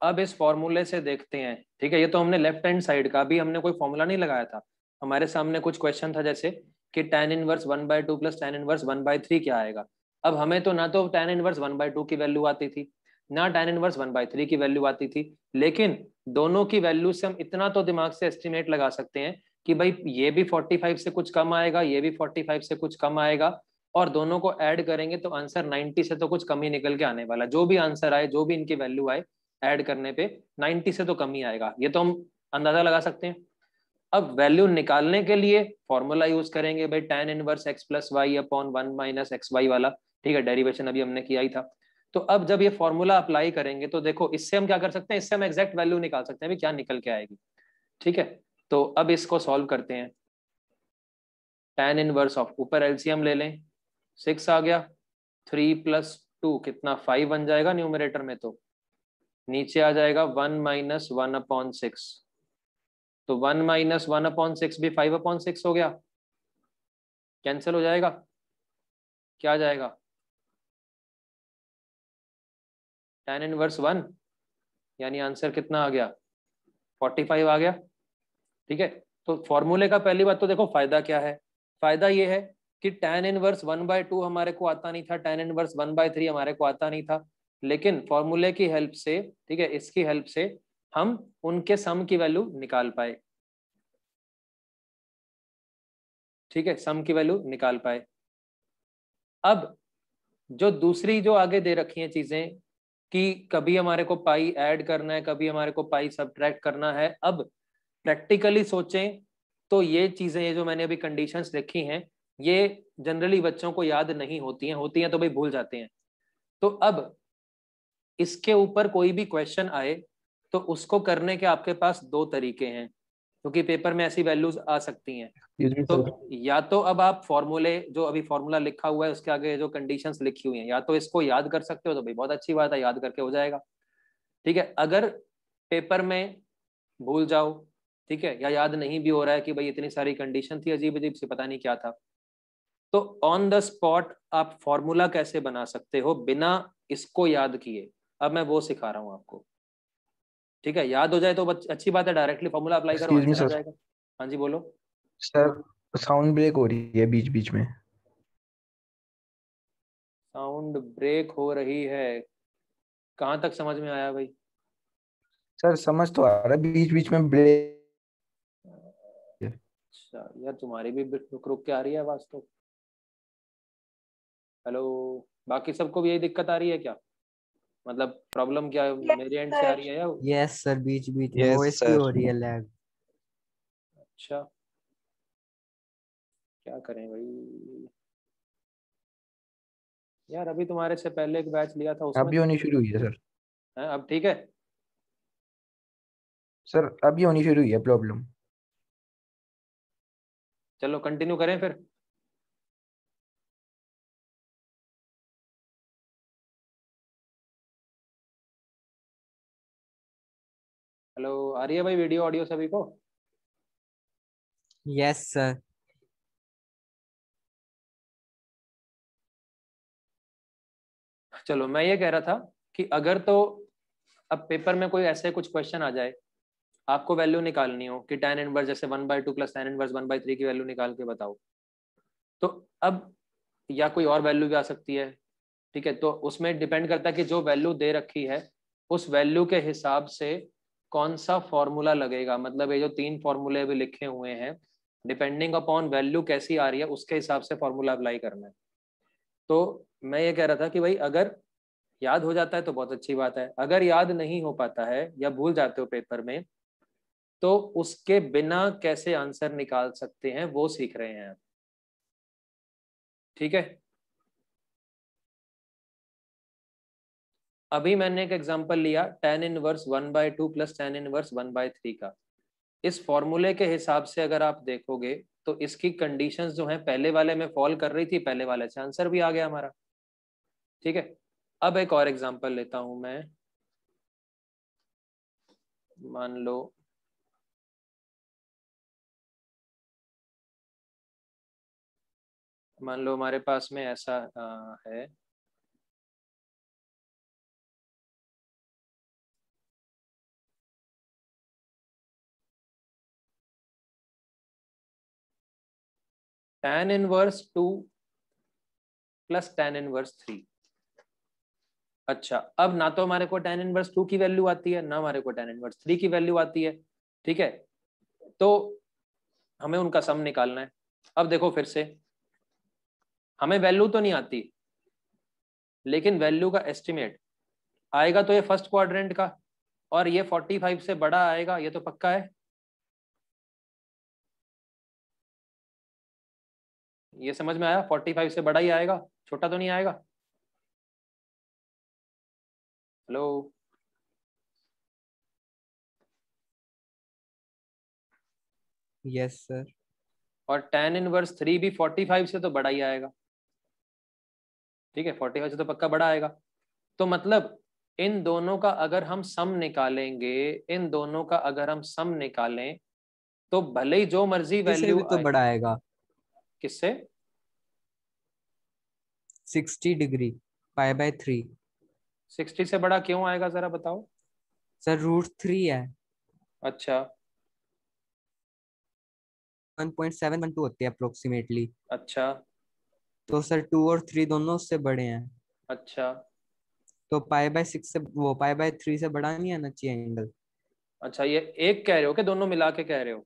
अब इस फॉर्मूले से देखते हैं, ठीक है। ये तो हमने लेफ्ट हैंड साइड का, अभी हमने कोई फॉर्मूला नहीं लगाया था। हमारे सामने कुछ क्वेश्चन था जैसे कि tan inverse 1/2 plus tan inverse 1/3 क्या आएगा। अब हमें तो ना तो tan इनवर्स 1/2 की वैल्यू आती थी, ना tan इनवर्स 1/3 की वैल्यू आती थी, लेकिन दोनों की वैल्यू से हम इतना तो दिमाग से एस्टिमेट लगा सकते हैं कि भाई ये भी 45 से कुछ कम आएगा, ये भी 45 से कुछ कम आएगा, और दोनों को ऐड करेंगे तो आंसर 90 से तो कुछ कम ही निकल के आने वाला। जो भी आंसर आए, जो भी इनकी वैल्यू आए, ऐड करने पे 90 से तो कम ही आएगा, ये तो हम अंदाजा लगा सकते हैं। अब वैल्यू निकालने के लिए फॉर्मूला यूज करेंगे भाई, tan inverse x plus y upon 1 minus x y वाला, ठीक है। डेरिवेशन अभी हमने किया ही था। तो अब जब ये फॉर्मूला अप्लाई करेंगे तो देखो इससे हम क्या कर सकते हैं, इससे हम एग्जैक्ट वैल्यू निकाल सकते हैं भी क्या निकल के आएगी, ठीक है। तो अब इसको सॉल्व करते हैं। tan इनवर्स ऑफ, ऊपर एलसीएम ले लें, 6 आ गया, 3 + 2 कितना 5 बन जाएगा न्यूमरेटर में, तो नीचे आ जाएगा 1 - 1/6। तो 1 - 1/6 भी 5/6 हो गया, कैंसिल हो जाएगा, क्या आ जाएगा tan इनवर्स 1, यानी आंसर कितना आ गया 45 आ गया, ठीक है। तो फॉर्मूले का पहली बात तो देखो फायदा क्या है, फायदा ये है कि tan इनवर्स 1/2 हमारे को आता नहीं था, tan इनवर्स 1/3 हमारे को आता नहीं था, लेकिन फॉर्मूले की हेल्प से, ठीक है, इसकी हेल्प से हम उनके सम की वैल्यू निकाल पाए, ठीक है, सम की वैल्यू निकाल पाए। अब जो दूसरी जो आगे दे रखी हैं चीजें कि कभी हमारे को पाई ऐड करना है, कभी हमारे को पाई सब्ट्रैक्ट करना है, अब प्रैक्टिकली सोचें तो ये चीजें, ये जो मैंने अभी कंडीशंस लिखी हैं, ये जनरली बच्चों को याद नहीं होती हैं, होती हैं तो भाई भूल जाते हैं। तो अब इसके ऊपर कोई भी क्वेश्चन आए तो उसको करने के आपके पास दो तरीके हैं, क्योंकि पेपर में ऐसी वैल्यूज आ सकती हैं। तो या तो अब आप फॉर्मूले, जो अभी फॉर्मूला लिखा हुआ है उसके आगे जो कंडीशंस लिखी हुई हैं, या तो इसको याद कर सकते हो तो भाई बहुत अच्छी बात है, याद करके हो जाएगा, ठीक है। अगर पेपर में भूल जाओ, ठीक है, या याद नहीं भी हो रहा है कि भाई इतनी सारी कंडीशन थी अजीब अजीब सी, पता नहीं क्या था, तो ऑन द स्पॉट आप फॉर्मूला कैसे बना सकते हो बिना इसको याद किए, अब मैं वो सिखा रहा हूँ आपको, ठीक है। याद हो जाए तो अच्छी बात है, डायरेक्टली फॉर्मूला अप्लाई करो, एक्सक्यूज मी आंसर आ सर। जाएगा। हाँ जी बोलो। सर साउंड ब्रेक हो रही है बीच बीच में। साउंड ब्रेक हो रही है, कहाँ तक समझ में आया भाई? सर समझ तो आ रहा है, बीच बीच में ब्रेक। अच्छा यार, तुम्हारी भी रुक रुक के आ रही है आवाज तो। हेलो, बाकी सबको भी यही दिक्कत आ रही है क्या? मतलब प्रॉब्लम क्या है, यस मेरे एंड से आ सर। रही है या? यस सर, बीच बीच में यस वॉइस की सर। हो रही है लैग। अच्छा, क्या करें भाई यार, अभी तुम्हारे से पहले एक बैच लिया था उसमें अभी होनी शुरू हुई है सर। है, अब ठीक है। सर अभी होनी शुरू हुई है प्रॉब्लम। चलो कंटिन्यू करें फिर। हेलो, आ रही है भाई वीडियो ऑडियो सभी को? Yes sir. चलो मैं ये कह रहा था कि अगर तो अब पेपर में कोई ऐसे कुछ क्वेश्चन आ जाए, आपको वैल्यू निकालनी हो कि tan इनवर्स जैसे 1/2 प्लस tan इनवर्स 1/3 की वैल्यू निकाल के बताओ, तो अब या कोई और वैल्यू भी आ सकती है, ठीक है। तो उसमें डिपेंड करता है कि जो वैल्यू दे रखी है उस वैल्यू के हिसाब से कौन सा फॉर्मूला लगेगा, मतलब ये जो 3 फॉर्मूले भी लिखे हुए हैं, डिपेंडिंग अपॉन वैल्यू कैसी आ रही है उसके हिसाब से फॉर्मूला अप्लाई करना है। तो मैं ये कह रहा था कि भाई अगर याद हो जाता है तो बहुत अच्छी बात है, अगर याद नहीं हो पाता है या भूल जाते हो पेपर में, तो उसके बिना कैसे आंसर निकाल सकते हैं वो सीख रहे हैं। ठीक है, अभी मैंने एक एग्जांपल लिया tan inverse 1/2 plus tan inverse 1/3 का। इस फॉर्मूले के हिसाब से अगर आप देखोगे तो इसकी कंडीशंस जो हैं पहले वाले में फॉल कर रही थी, पहले वाले से आंसर भी आ गया हमारा। ठीक है, अब एक और एग्जांपल लेता हूं मैं। मान लो हमारे पास में ऐसा है, tan inverse 2 plus tan inverse 3। अच्छा, अब ना तो हमारे को tan इनवर्स 2 की वैल्यू आती है, ना हमारे को tan इनवर्स 3 की वैल्यू आती है। ठीक है, तो हमें उनका सम निकालना है। अब देखो फिर से, हमें वैल्यू तो नहीं आती, लेकिन वैल्यू का एस्टिमेट आएगा तो ये फर्स्ट क्वाड्रेंट का, और ये 45 से बड़ा आएगा, ये तो पक्का है। ये समझ में आया? 45 से बड़ा ही आएगा, छोटा तो नहीं आएगा। Hello, yes sir. और tan इनवर्स 3 भी 45 से तो बड़ा ही आएगा। ठीक है, 45 से तो पक्का बड़ा आएगा। तो मतलब इन दोनों का अगर हम सम निकालेंगे, इन दोनों का अगर हम सम निकालें तो भले ही जो मर्जी इससे वैल्यू भी तो आए। बड़ा आएगा। किससे? 60 डिग्री π/3। 60 से बड़ा क्यों आएगा जरा बताओ। सर √3 है। अच्छा 1.712 होती है अप्रोक्सीमेटली। अच्छा तो सर 2 और 3 दोनों उससे बड़े हैं। अच्छा तो π/6 से वो π/3 से बड़ा नहीं आना चाहिए एंगल। अच्छा, ये एक कह रहे हो कि दोनों मिला के कह रहे हो?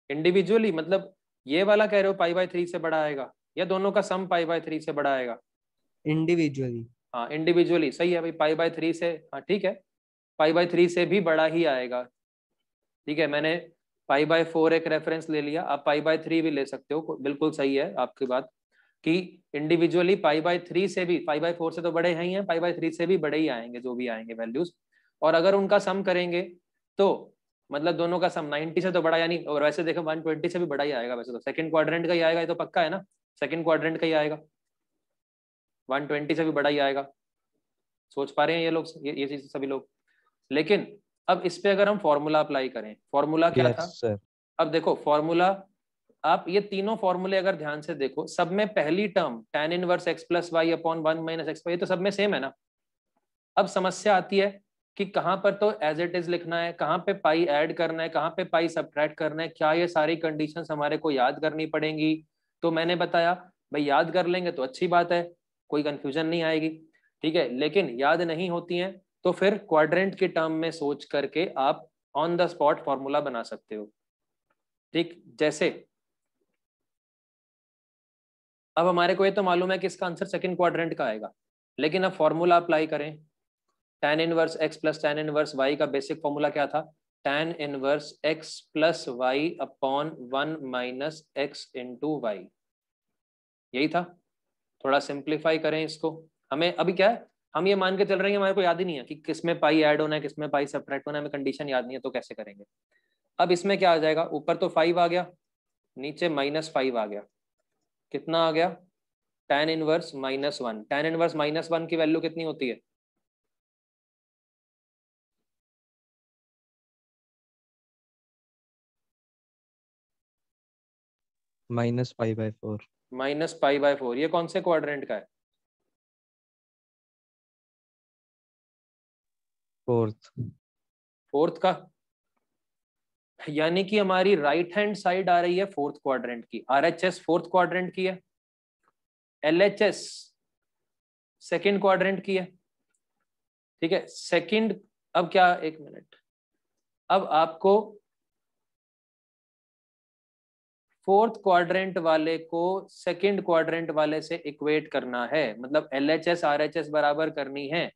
इंडिविजुअली मतलब ये वाला कह रहे हो π/3 से बड़ा आएगा, या दोनों का सम π/3 से बड़ा आएगा? इंडिविजुअली। हाँ इंडिविजुअली सही है भाई, π/3 से, हाँ ठीक है, π/3 से भी बड़ा ही आएगा। ठीक है, मैंने π/4 एक रेफरेंस ले लिया, आप π/3 भी ले सकते हो, बिल्कुल सही है आपकी बात कि इंडिविजुअली π/3 से भी, π/4 से तो बड़े हैं ही हैं, π/3 से भी बड़े ही आएंगे जो भी आएंगे वैल्यूज। और अगर उनका सम करेंगे तो मतलब दोनों का सम 90 से तो बड़ा, यानी और वैसे देखो 120 से भी बड़ा ही आएगा, वैसे तो सेकंड क्वाड्रेंट का ही आएगा, ये तो पक्का है ना, सेकंड क्वाड्रेंट का ही आएगा, 120 से भी बड़ा ही आएगा। सोच पा रहे हैं ये लोग, ये चीज सभी लोग। लेकिन अब इस पे अगर हम फॉर्मूला अप्लाई करें, फॉर्मूला क्या था? Yes sir. अब देखो फॉर्मूला, आप ये तीनों फॉर्मूले अगर ध्यान से देखो, सब में पहली term tan inverse x plus y upon 1 minus x, ये तो सब में सेम है ना। अब समस्या आती है कि कहाँ पर तो एज इट इज लिखना है, कहाँ पे पाई ऐड करना है, कहाँ पे पाई सब्ट्रैक्ट करना है, क्या ये सारी कंडीशंस हमारे को याद करनी पड़ेंगी? तो मैंने बताया भाई याद कर लेंगे तो अच्छी बात है, कोई कंफ्यूजन नहीं आएगी। ठीक है, लेकिन याद नहीं होती हैं तो फिर क्वाड्रेंट के टर्म में सोच करके आप ऑन द स्पॉट फॉर्मूला बना सकते हो। ठीक, जैसे अब हमारे को ये तो मालूम है कि इसका आंसर सेकंड क्वाड्रेंट का आएगा, लेकिन अब फॉर्मूला अप्लाई करें। tan inverse x plus tan inverse y का बेसिक फॉर्मूला क्या था? tan inverse x plus y upon 1 minus x into y, यही था। थोड़ा सिंप्लीफाई करें इसको, हमें अभी क्या है, हम ये मान के चल रहे हैं हमारे को याद ही नहीं है कि किसमें पाई ऐड होना है, किसमें पाई सब्ट्रैक्ट होना है, हमें कंडीशन याद नहीं है, तो कैसे करेंगे? अब इसमें क्या आ जाएगा, ऊपर तो 5 आ गया, नीचे -5 आ गया, कितना आ गया? tan inverse -1। tan इनवर्स -1 की वैल्यू कितनी होती है? -π/4। -π/4। ये कौन से क्वाड्रेंट का है? फोर्थ। फोर्थ का, यानी कि हमारी राइट हैंड साइड आ रही है फोर्थ क्वाड्रेंट की, RHS फोर्थ क्वाड्रेंट की है, LHS सेकंड क्वाड्रेंट की है। ठीक है, सेकंड, अब क्या, एक मिनट, अब आपको फोर्थ क्वाड्रेंट वाले को सेकंड क्वाड्रेंट वाले से इक्वेट करना है, मतलब LHS RHS बराबर करनी है।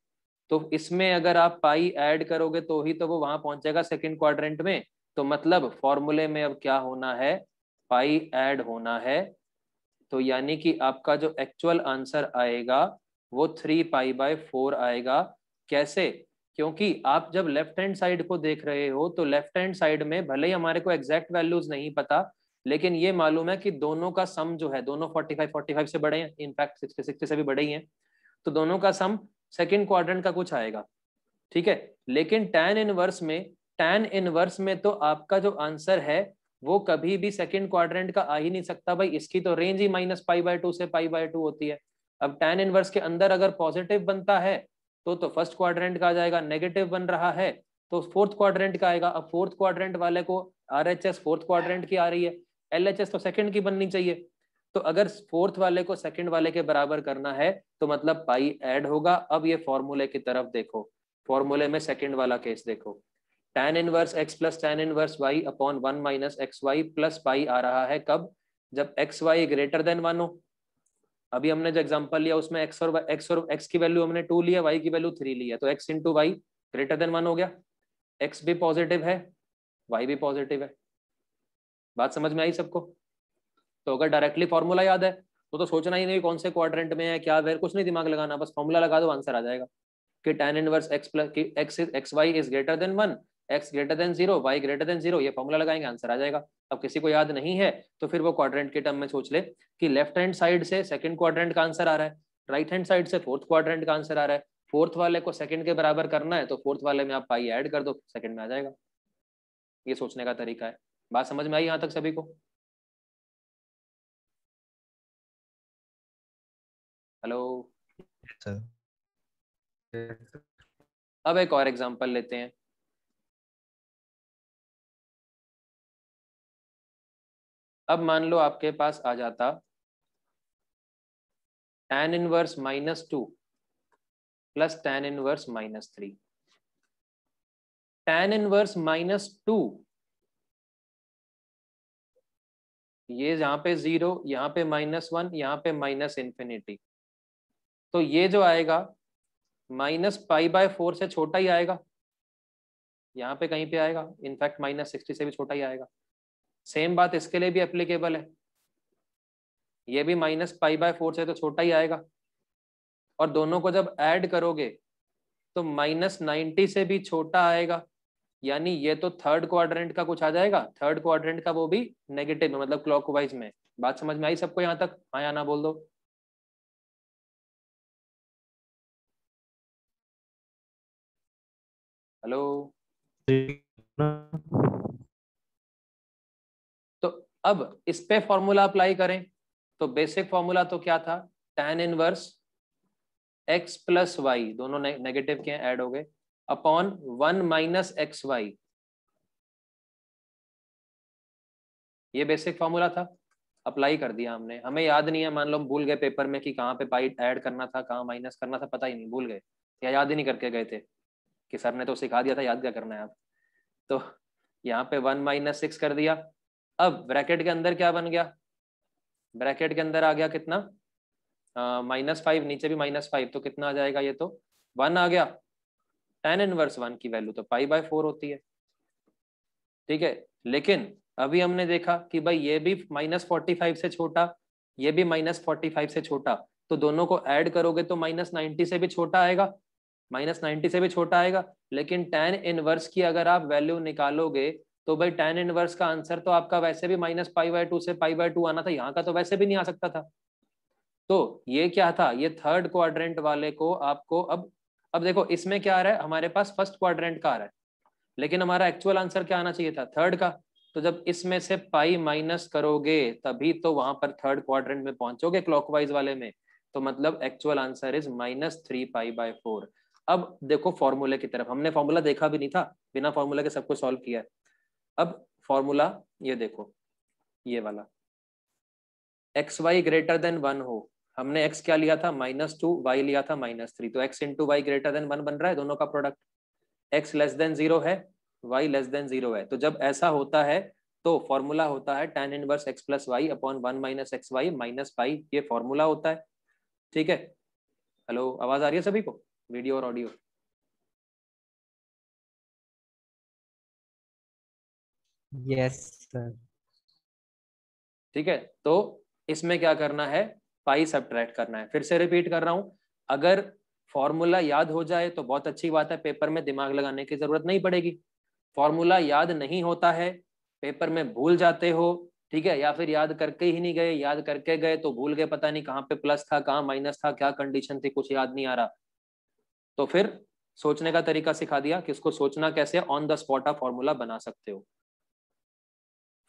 तो इसमें अगर आप पाई ऐड करोगे तो ही तो वो वहां पहुंचेगा सेकंड क्वाड्रेंट में। तो मतलब फॉर्मूले में अब क्या होना है, पाई ऐड होना है। तो यानी कि आपका जो एक्चुअल आंसर आएगा वो 3π/4 आएगा। कैसे? क्योंकि आप जब लेफ्ट हैंड साइड को देख रहे हो तो लेफ्ट हैंड साइड में भले ही हमारे को एग्जैक्ट वैल्यूज नहीं पता, लेकिन ये मालूम है कि दोनों का सम जो है, दोनों 45 से बड़े हैं, इनफैक्ट 60 से भी बड़े ही हैं, तो दोनों का सम सेकेंड क्वाड्रेंट का कुछ आएगा। ठीक है, लेकिन टैन इनवर्स में तो आपका जो आंसर है वो कभी भी सेकंड क्वाड्रेंट का आ ही नहीं सकता भाई, इसकी तो रेंज ही -π/2 से π/2 होती है। अब टैन इनवर्स के अंदर अगर पॉजिटिव बनता है तो फर्स्ट क्वाड्रेंट का आ जाएगा, नेगेटिव बन रहा है तो फोर्थ क्वाड्रेंट का आएगा। अब फोर्थ क्वाड्रेंट वाले को RHS फोर्थ क्वाड्रेंट की आ रही है, LHS तो सेकंड की बननी चाहिए। तो अगर फोर्थ वाले को सेकंड वाले के बराबर करना है तो मतलब पाई ऐड होगा। अब ये फॉर्मूले की तरफ देखो, फॉर्मूले में सेकंड वाला केस देखो, tan inverse x plus tan inverse y upon 1 minus xy plus pi आ रहा है कब, जब xy ग्रेटर देन 1 हो। अभी हमने जो एग्जांपल लिया उसमें x और x की वैल्यू हमने 2 लिया, y की वैल्यू 3 लिया, तो x into y greater than 1 हो गया। x भी पॉजिटिव है, y भी पॉजिटिव है। बात समझ में आई सबको? तो अगर डायरेक्टली फॉर्मूला याद है तो सोचना ही नहीं कौन से क्वाड्रेंट में है क्या है, कुछ नहीं दिमाग लगाना, बस फॉर्मूला लगा दो आंसर आ जाएगा कि tan inverse x plus xy is greater than 1, x greater than 0, y greater than 0, ये फॉर्मूला लगाएंगे आंसर आ जाएगा। अब किसी को याद नहीं है तो फिर वो क्वाड्रेंट के टर्म में सोच ले कि लेफ्ट हैंड साइड से सेकंड क्वाड्रेंट का आंसर आ रहा है, राइट हैंड साइड से फोर्थ क्वाड्रेंट का आंसर आ रहा है, फोर्थ वाले को सेकंड के बराबर करना है तो फोर्थ वाले में आप पाई ऐड कर दो, सेकंड में आ जाएगा। ये सोचने का तरीका है। बात समझ में आई यहाँ तक सभी को? हेलो, अब एक और एग्जांपल लेते हैं। अब मान लो आपके पास आ जाता tan inverse -2 plus tan inverse -3। tan inverse -2, ये यहाँ पे 0, यहाँ पे -1, यहाँ पे -∞, तो ये जो आएगा -π/4 से छोटा ही आएगा, यहाँ पे कहीं पे आएगा, इनफैक्ट -60 से भी छोटा ही आएगा। सेम बात इसके लिए भी एप्लीकेबल है, ये भी -π/4 से तो छोटा ही आएगा। और दोनों को जब ऐड करोगे तो -90 से भी छोटा आएगा, यानी ये तो थर्ड क्वाड्रेंट का कुछ आ जाएगा, थर्ड क्वाड्रेंट का वो भी नेगेटिव में, मतलब क्लॉकवाइज में। बात समझ में आई सबको यहाँ तक? हाँ या ना बोल दो। हेलो, तो अब इस पे फॉर्मूला अप्लाई करें तो बेसिक फॉर्मूला तो क्या था, tan inverse x plus y, दोनों नेगेटिव के ऐड हो गए, अपॉन 1 माइनस XY, ये बेसिक फॉर्मूला था, अप्लाई कर दिया हमने। हमें याद नहीं है, मान लो हम भूल गए पेपर में कि कहाँ पे पाई ऐड करना था, कहाँ माइनस करना था, पता ही नहीं, भूल गए या याद ही नहीं करके गए थे कि सर ने तो सिखा दिया था, याद क्या करना है आप। तो यहाँ पे 1 - 6 कर दिया। अब ब्रैकेट के अंदर क्या बन गया, ब्रैकेट के अंदर आ गया कितना, -5, नीचे भी -5, तो कितना आ जाएगा, ये तो 1 आ गया। tan इनवर्स 1 की वैल्यू तो π/4 होती है, ठीक है। लेकिन अभी हमने देखा कि भाई ये भी -45 से छोटा, ये भी -45 से छोटा, तो दोनों को ऐड करोगे तो -90 से भी छोटा आएगा, -90 से भी छोटा आएगा। लेकिन tan इनवर्स की अगर आप वैल्यू निकालोगे तो भाई tan इनवर्स का आंसर तो आपका वैसे भी -π/2 से π/2 आना था, यहाँ का तो वैसे भी नहीं आ सकता था। तो ये क्या था, ये थर्ड क्वाड्रेंट वाले को आपको अब देखो इसमें क्या आ रहा है, हमारे पास फर्स्ट क्वाड्रेंट का आ रहा है, लेकिन हमारा एक्चुअल आंसर क्या आना चाहिए था, थर्ड का। तो जब इसमें से पाई माइनस करोगे तभी तो वहां पर थर्ड क्वाड्रेंट में पहुंचोगे क्लॉकवाइज वाले में, तो मतलब एक्चुअल आंसर इज -3π/4। अब देखो फॉर्मूले की तरफ, हमने फॉर्मूला देखा भी नहीं था, बिना फॉर्मूला के सबको सॉल्व किया है। अब फॉर्मूला ये देखो, ये वाला xy ग्रेटर देन 1 हो, हमने x क्या लिया था -2, y लिया था -3, तो x into y greater than 1 बन रहा है, दोनों का प्रोडक्ट। x लेस देन 0 है, y लेस देन 0 है, तो जब ऐसा होता है तो फॉर्मूला होता है tan inverse x plus y upon 1 minus XY minus pi, ये फॉर्मूला होता है, ठीक है। हेलो, आवाज आ रही है सभी को, वीडियो और ऑडियो? Yes sir. ठीक है, तो इसमें क्या करना है, पाई सब्ट्रैक्ट करना है। फिर से रिपीट कर रहा हूं, अगर फॉर्मूला याद हो जाए तो बहुत अच्छी बात है, पेपर में दिमाग लगाने की जरूरत नहीं पड़ेगी। फॉर्मूला याद नहीं होता है, पेपर में भूल जाते हो, ठीक है, या फिर याद करके ही नहीं गए, याद करके गए तो भूल गए, पता नहीं कहाँ पे प्लस था कहाँ माइनस था, क्या कंडीशन थी, कुछ याद नहीं आ रहा, तो फिर सोचने का तरीका सिखा दिया कि उसको सोचना कैसे, ऑन द स्पॉट आप फॉर्मूला बना सकते हो।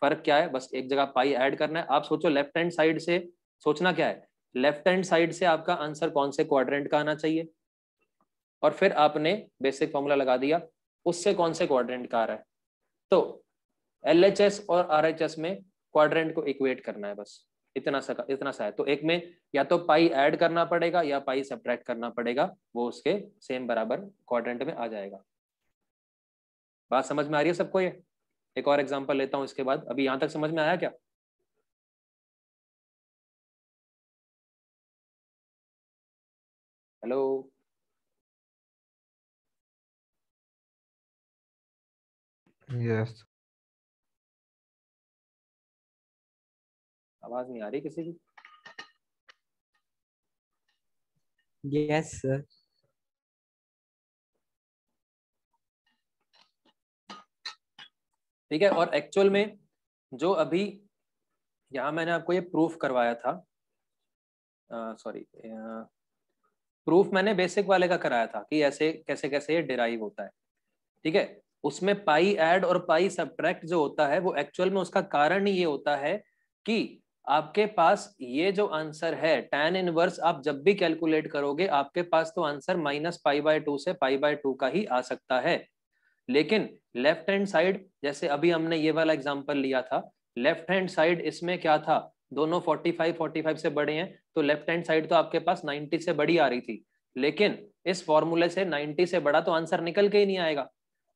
फर्क क्या है, बस एक जगह पाई ऐड करना है। आप सोचो लेफ्ट हैंड साइड से सोचना क्या है, लेफ्ट हैंड साइड से आपका आंसर कौन से क्वाड्रेंट का आना चाहिए, और फिर आपने बेसिक फॉर्मूला लगा दिया, उससे कौन से क्वाड्रेंट का आ रहा है। तो LHS और RHS में क्वाड्रेंट को इक्वेट करना है, बस इतना सा है। तो एक में या तो पाई ऐड करना पड़ेगा या पाई सब्ट्रैक्ट करना पड़ेगा, वो उसके सेम बराबर क्वाड्रेंट में आ जाएगा। बात समझ में आ रही है सबको? ये एक और एग्जांपल लेता हूं इसके बाद। अभी यहां तक समझ में आया क्या? हेलो, यस आवाज नहीं आ रही किसी की? Yes sir. ठीक है, और एक्चुअल में जो अभी यहाँ मैंने आपको ये प्रूफ करवाया था, सॉरी, प्रूफ मैंने बेसिक वाले का कराया था कि ऐसे कैसे कैसे ये डिराइव होता है। ठीक है, उसमें पाई ऐड और पाई सब्ट्रैक्ट जो होता है वो एक्चुअल में उसका कारण ही ये होता है कि आपके पास ये जो आंसर है tan इनवर्स, आप जब भी कैलकुलेट करोगे आपके पास तो आंसर -π/2 से π/2 का ही आ सकता है। लेकिन लेफ्ट हैंड साइड, जैसे अभी हमने ये वाला एग्जांपल लिया था, लेफ्ट हैंड साइड इसमें क्या था, दोनों 45 से बड़े हैं, तो लेफ्ट हैंड साइड तो आपके पास 90 से बड़ी आ रही थी, लेकिन इस फॉर्मूले से 90 से बड़ा तो आंसर निकल के ही नहीं आएगा।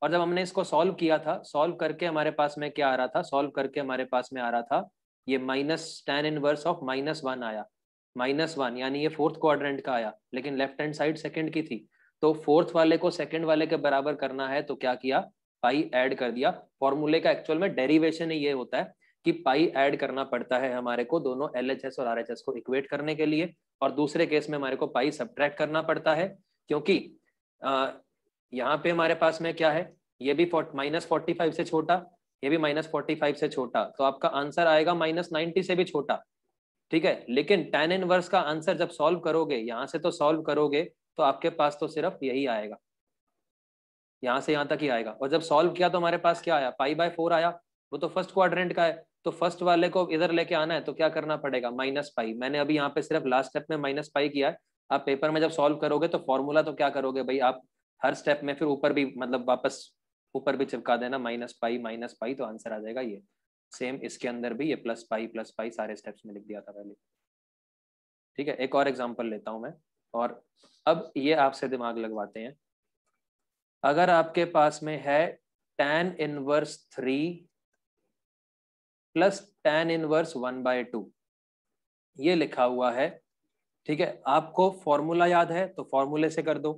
और जब हमने इसको सॉल्व किया था, सॉल्व करके हमारे पास में क्या आ रहा था, सॉल्व करके हमारे पास में आ रहा था ये -tan इनवर्स ऑफ -1 आया, -1, यानी ये फोर्थ क्वाड्रेंट का आया, लेकिन लेफ्ट हैंड साइड सेकंड की थी। तो फोर्थ वाले को सेकंड वाले के बराबर करना है, तो क्या किया, पाई ऐड कर दिया। फॉर्मूले का एक्चुअल में डेरिवेशन ही ये होता है कि पाई ऐड करना पड़ता है हमारे को दोनों LHS और RHS को इक्वेट करने के लिए, और दूसरे केस में हमारे को पाई सब्ट्रैक्ट करना पड़ता है, क्योंकि यहाँ पे हमारे पास में क्या है, ये भी -45 से छोटा, ये भी -45 से छोटा, तो आपका आंसर आएगा -90 से भी छोटा। ठीक है, लेकिन tan इनवर्स का आंसर जब सॉल्व करोगे, यहाँ से तो सॉल्व करोगे तो आपके पास तो सिर्फ यही आएगा, यहाँ से यहाँ तक ही आएगा। और जब सॉल्व किया तो हमारे पास क्या आया, π/4 आया, वो तो फर्स्ट क्वाड्रेंट का है, तो फर्स्ट वाले को इधर लेके आना है तो क्या करना पड़ेगा, -π। मैंने अभी यहाँ पे सिर्फ लास्ट स्टेप में -π किया है। आप पेपर में जब सॉल्व करोगे तो फॉर्मूला तो क्या करोगे भाई, आप हर स्टेप में फिर ऊपर भी, मतलब वापस ऊपर भी चिपका देना -π, तो आंसर आ जाएगा ये। सेम इसके अंदर भी ये +π सारे स्टेप्स में लिख दिया था पहले। ठीक है, एक और एग्जांपल लेता हूं मैं, और अब ये आपसे दिमाग लगवाते हैं। अगर आपके पास में है tan inverse 3 plus tan inverse 1/2, ये लिखा हुआ है। ठीक है, आपको फॉर्मूला याद है तो फॉर्मूले से कर दो।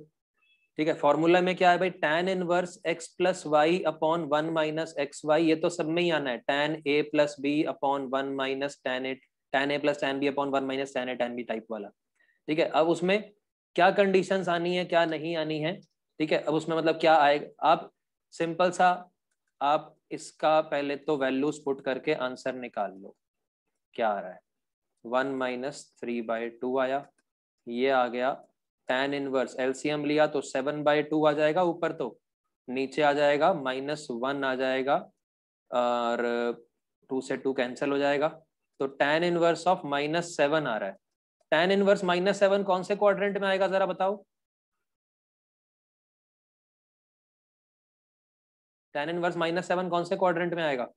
ठीक है, फॉर्मूला में क्या है भाई, tan inverse x plus y upon 1 minus x y, ये तो सब में ही आना है, tan a plus b upon 1 minus tan a plus tan b upon 1 minus tan a tan b type वाला। ठीक है, अब उसमें क्या कंडीशंस आनी है क्या नहीं आनी है, ठीक है, अब उसमें मतलब क्या आएगा, आप सिंपल सा आप इसका पहले तो वैल्यूज पुट करके आंसर निकाल लो, क्या आ रहा है, 1 - 3/2 आया, ये आ गया tan इनवर्स, एलसीएम लिया तो 7/2 आ जाएगा ऊपर, तो नीचे आ जाएगा -1 आ जाएगा, और 2 से 2 कैंसिल हो जाएगा, तो tan इनवर्स ऑफ -7 आ रहा है। tan इनवर्स -7 कौन से क्वाड्रेंट में आएगा जरा बताओ, tan इनवर्स -7 कौन से क्वाड्रेंट में आएगा,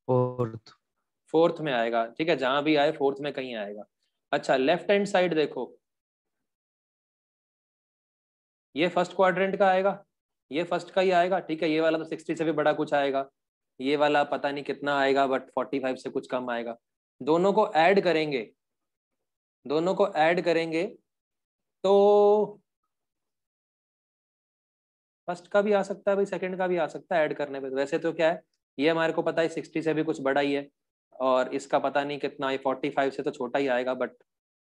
फोर्थ। फोर्थ में आएगा। ठीक है, जहां भी आए फोर्थ में कहीं आएगा। अच्छा, लेफ्ट हैंड साइड देखो, ये फर्स्ट क्वाड्रेंट का आएगा, ये फर्स्ट का ही आएगा। ठीक है, ये वाला तो 60 से भी बड़ा कुछ आएगा, ये वाला पता नहीं कितना आएगा, बट 45 से कुछ कम आएगा। दोनों को ऐड करेंगे दोनों को ऐड करेंगे तो फर्स्ट का भी आ सकता है भाई, सेकंड का भी आ सकता है ऐड करने पे। वैसे तो क्या है, ये हमारे को पता है 60 से भी कुछ बड़ा ही है, और इसका पता नहीं कितना, ये 45 से तो छोटा ही आएगा, बट